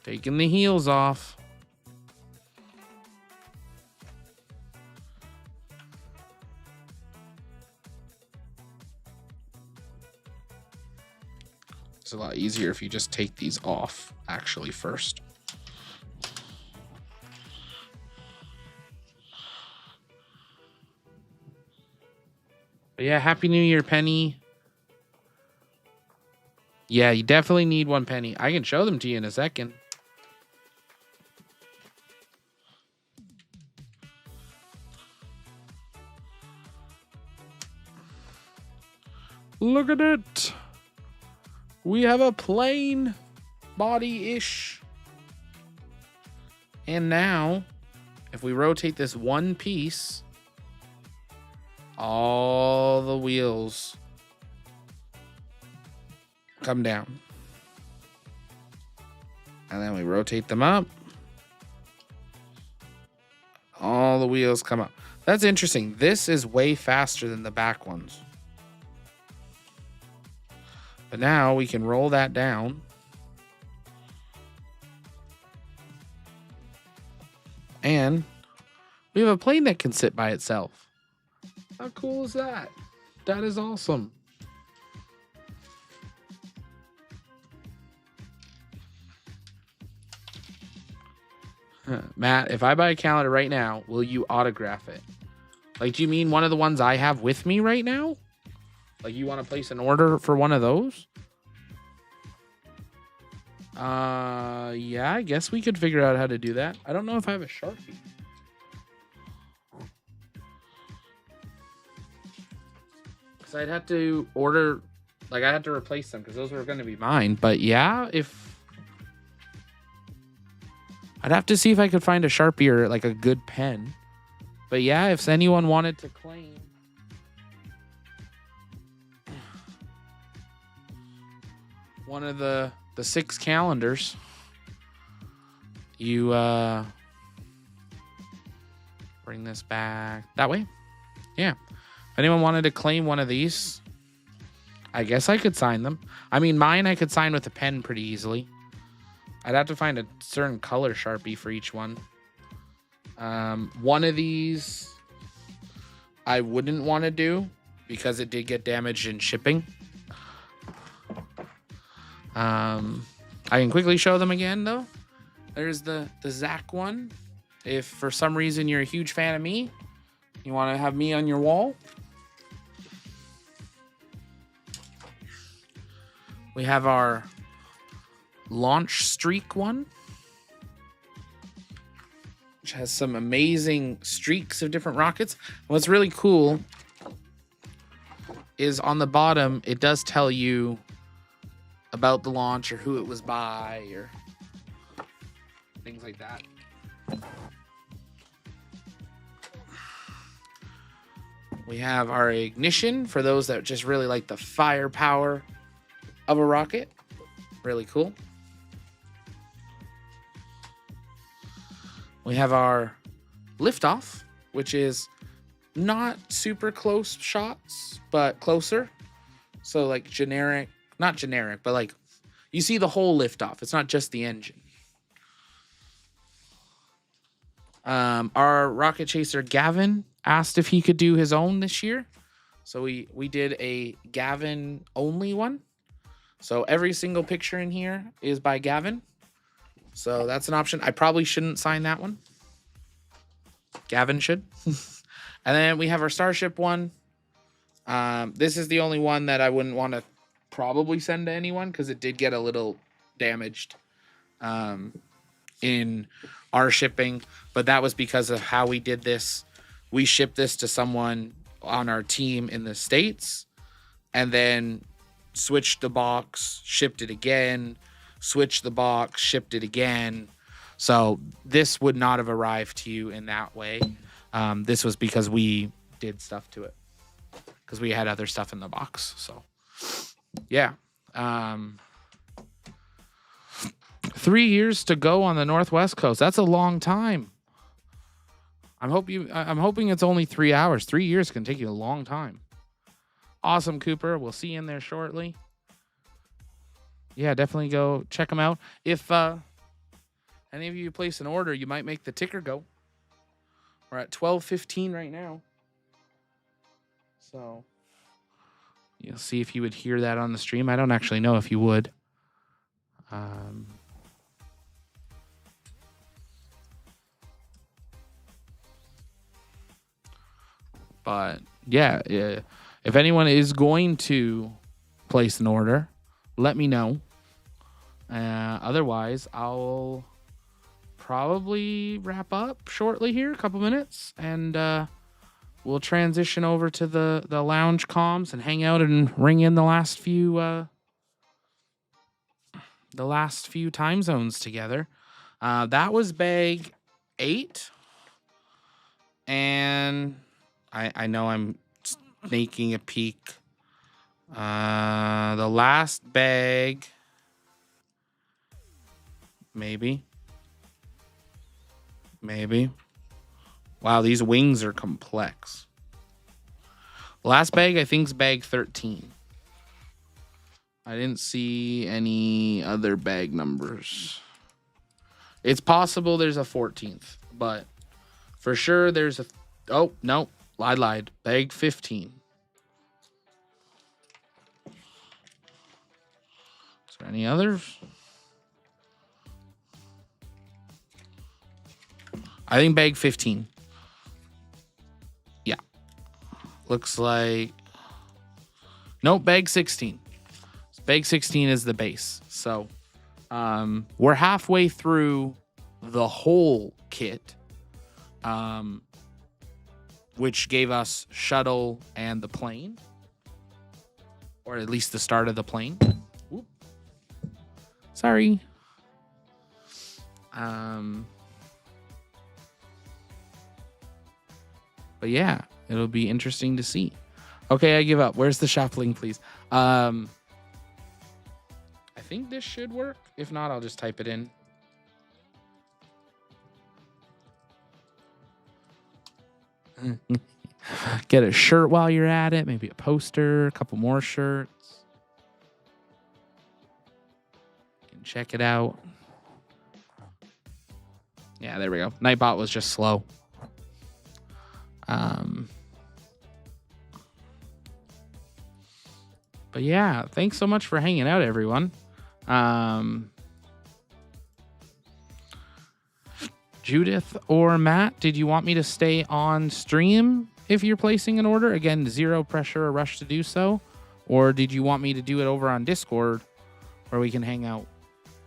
Taking the heels off. It's a lot easier if you just take these off actually first. But yeah, Happy New Year, Penny. Yeah, you definitely need one, Penny. I can show them to you in a second. Look at it. We have a plane body-ish. And now, if we rotate this one piece, all the wheels come down. And then we rotate them up. All the wheels come up. That's interesting. This is way faster than the back ones. But now we can roll that down. And we have a plane that can sit by itself. How cool is that? That is awesome. Matt, if I buy a calendar right now, will you autograph it? Like, do you mean one of the ones I have with me right now? Like, you want to place an order for one of those? Yeah, I guess we could figure out how to do that. I don't know if I have a Sharpie. Because I'd have to order, like, I had to replace them because those were going to be mine. But yeah, I'd have to see if I could find a Sharpie or like a good pen. But yeah, if anyone wanted to claim one of the 6 calendars, you bring this back that way. Yeah. If anyone wanted to claim one of these, I guess I could sign them. I mean, mine I could sign with a pen pretty easily. I'd have to find a certain color Sharpie for each one. One of these I wouldn't want to do because it did get damaged in shipping. I can quickly show them again, though. There's the Zach one. If for some reason you're a huge fan of me, you want to have me on your wall. We have our Launch Streak one, which has some amazing streaks of different rockets. What's really cool is on the bottom, it does tell you about the launch or who it was by or things like that. We have our ignition for those that just really like the firepower of a rocket. Really cool. We have our liftoff, which is not super close shots, but closer. So like generic, not generic, but like you see the whole liftoff. It's not just the engine. Our rocket chaser Gavin asked if he could do his own this year. So we did a Gavin only one. So every single picture in here is by Gavin. So that's an option. I probably shouldn't sign that one. Gavin should. And then we have our Starship one. This is the only one that I wouldn't want to probably send to anyone because it did get a little damaged in our shipping. But that was because of how we did this we ship this to someone on our team in the States, and then switched the box, shipped it again, switched the box, shipped it again. So this would not have arrived to you in that way. This was because we did stuff to it, because we had other stuff in the box. So yeah. 3 years to go on the Northwest Coast. That's a long time. I'm hoping it's only 3 hours. 3 years can take you a long time. Awesome, Cooper. We'll see you in there shortly. Yeah, definitely go check them out. If any of you place an order, you might make the ticker go. We're at 12:15 right now. So you'll see if you would hear that on the stream. I don't actually know if you would. But yeah, if anyone is going to place an order, let me know. Otherwise, I'll probably wrap up shortly here, a couple minutes, and we'll transition over to the lounge comms and hang out and ring in the last few time zones together. That was bag 8, and I know I'm snaking a peek. The last bag, maybe. Wow, these wings are complex. Last bag, I think, is bag 13. I didn't see any other bag numbers. It's possible there's a 14th, but for sure there's a... Oh, no, I lied. Bag 15. Is there any others? I think bag 15. Yeah. Looks like... Nope, bag 16. Bag 16 is the base. So we're halfway through the whole kit, which gave us Shuttle and the plane, or at least the start of the plane. Oop. Sorry. But yeah, it'll be interesting to see. Okay, I give up. Where's the shuffling, please? I think this should work. If not, I'll just type it in. Get a shirt while you're at it. Maybe a poster, a couple more shirts. You can check it out. Yeah, there we go. Nightbot was just slow. But yeah, thanks so much for hanging out, everyone. Judith or Matt, did you want me to stay on stream if you're placing an order? Again, zero pressure or rush to do so. Or did you want me to do it over on Discord where we can hang out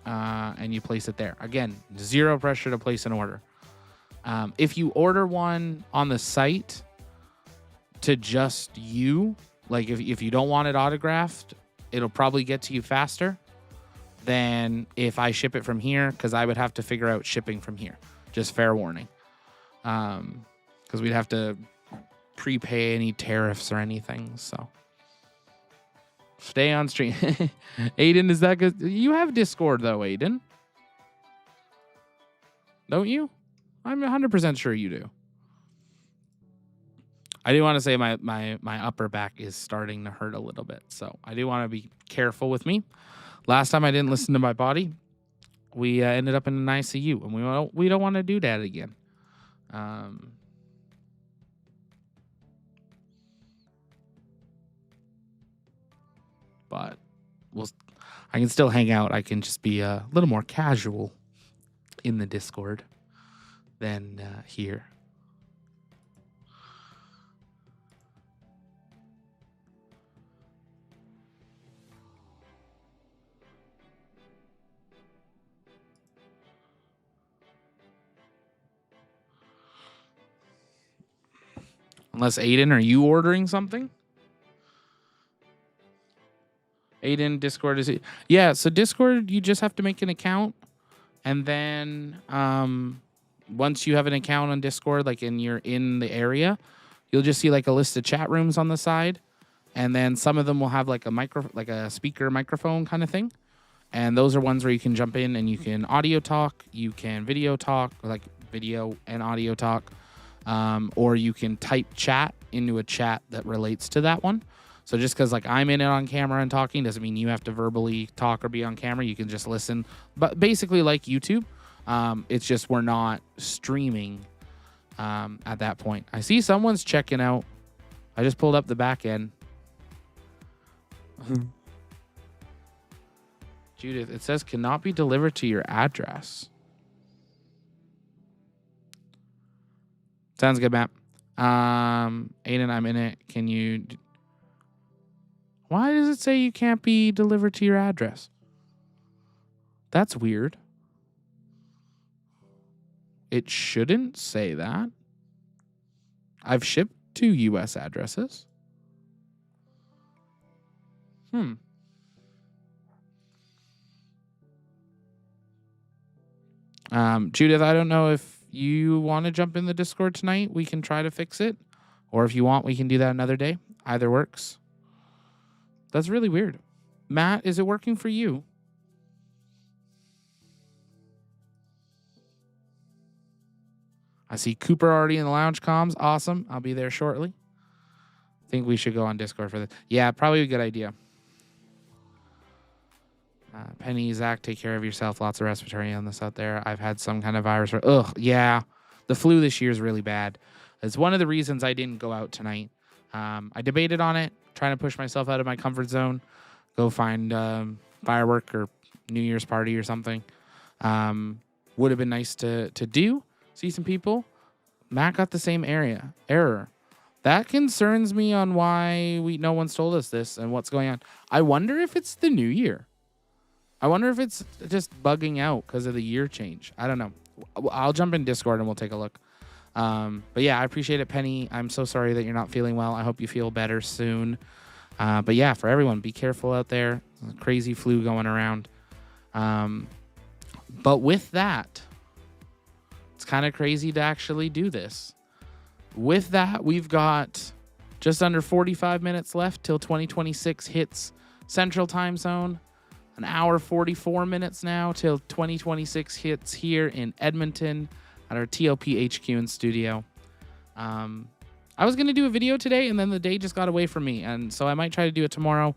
and you place it there? Again, zero pressure to place an order. If you order one on the site to just you, like if you don't want it autographed, it'll probably get to you faster than if I ship it from here, because I would have to figure out shipping from here. Just fair warning. Because we'd have to prepay any tariffs or anything. So stay on stream. Aiden, is that good? You have Discord though, Aiden. Don't you? I'm 100% sure you do. I do want to say my upper back is starting to hurt a little bit. So I do want to be careful with me. Last time I didn't listen to my body. We ended up in an ICU, and we don't want to do that again. But I can still hang out. I can just be a little more casual in the Discord than here. Unless Aiden, are you ordering something? Aiden, Discord is it? Yeah, so Discord, you just have to make an account, and then once you have an account on Discord, like you're in the area, you'll just see like a list of chat rooms on the side, and then some of them will have like a speaker microphone kind of thing, and those are ones where you can jump in and you can audio talk, you can video talk, like video and audio talk, or you can type chat into a chat that relates to that one. So just because like I'm in it on camera and talking doesn't mean you have to verbally talk or be on camera. You can just listen. But basically like YouTube, it's just we're not streaming at that point. I see someone's checking out. I just pulled up the back end. Judith, it says cannot be delivered to your address. Sounds good, Matt. Aiden, I'm in it. Can you... Why does it say you can't be delivered to your address? That's weird. It shouldn't say that. I've shipped to U.S. addresses. Judith, I don't know if you want to jump in the Discord tonight. We can try to fix it. Or if you want, we can do that another day. Either works. That's really weird. Matt, is it working for you? I see Cooper already in the lounge comms. Awesome. I'll be there shortly. I think we should go on Discord for this. Yeah, probably a good idea. Penny, Zach, take care of yourself. Lots of respiratory illness out there. I've had some kind of virus. Ugh, yeah. The flu this year is really bad. It's one of the reasons I didn't go out tonight. I debated on it, trying to push myself out of my comfort zone, go find firework or New Year's party or something. Would have been nice to do, see some people. Matt got the same error. That concerns me on why no one's told us this and what's going on. I wonder if it's the new year. I wonder if it's just bugging out because of the year change. I don't know. I'll jump in Discord and we'll take a look. But yeah, I appreciate it, Penny. I'm so sorry that you're not feeling well. I hope you feel better soon. But yeah, for everyone, be careful out there. Crazy flu going around. But with that, it's kind of crazy to actually do this. With that, we've got just under 45 minutes left till 2026 hits Central Time Zone. An hour 44 minutes now till 2026 hits here in Edmonton at our TLP HQ and studio. I was going to do a video today, and then the day just got away from me, and so I might try to do it tomorrow.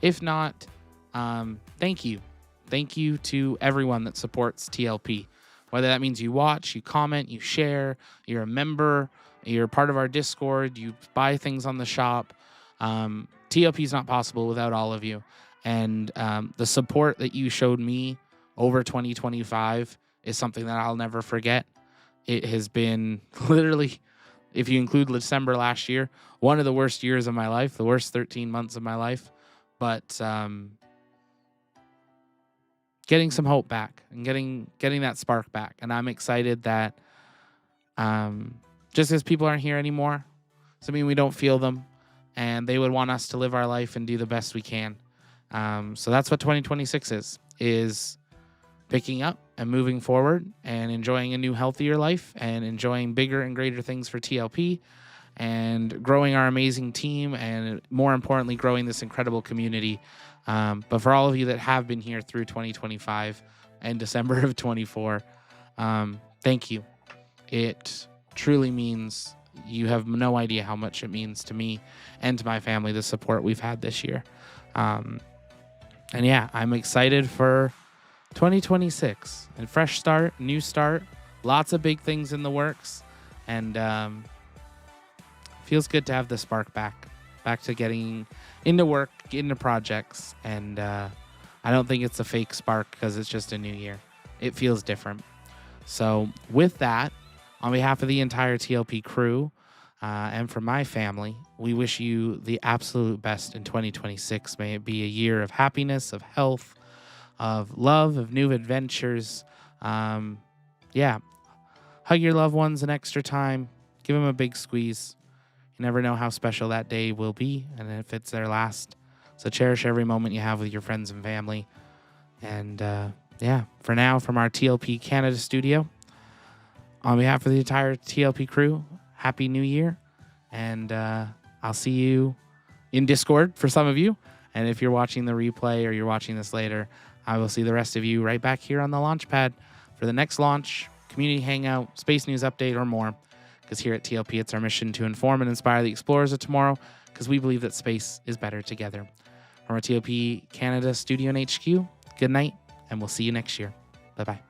If not, thank you. Thank you to everyone that supports TLP. Whether that means you watch, you comment, you share, you're a member, you're part of our Discord, you buy things on the shop. TLP is not possible without all of you. And the support that you showed me over 2025 is something that I'll never forget. It has been literally, if you include December last year, one of the worst years of my life, the worst 13 months of my life. But getting some hope back and getting that spark back. And I'm excited that just because people aren't here anymore, doesn't mean we don't feel them. And they would want us to live our life and do the best we can. So that's what 2026 is picking up and moving forward and enjoying a new, healthier life and enjoying bigger and greater things for TLP and growing our amazing team and, more importantly, growing this incredible community. But for all of you that have been here through 2025 and December of 24, thank you. It truly means you have no idea how much it means to me and to my family, the support we've had this year. And yeah, I'm excited for 2026 and fresh start, new start, lots of big things in the works. And feels good to have the spark back to getting into work, into projects. And I don't think it's a fake spark because it's just a new year. It feels different. So with that, on behalf of the entire TLP crew and for my family, we wish you the absolute best in 2026. May it be a year of happiness, of health, of love, of new adventures. Yeah. Hug your loved ones an extra time. Give them a big squeeze. You never know how special that day will be and if it's their last. So cherish every moment you have with your friends and family. And yeah, for now, from our TLP Canada studio, on behalf of the entire TLP crew, Happy New Year. And I'll see you in Discord for some of you. And if you're watching the replay or you're watching this later, I will see the rest of you right back here on the launch pad for the next launch, community hangout, space news update, or more. Because here at TLP, it's our mission to inform and inspire the explorers of tomorrow, because we believe that space is better together. From our TLP Canada studio and HQ, good night, and we'll see you next year. Bye-bye.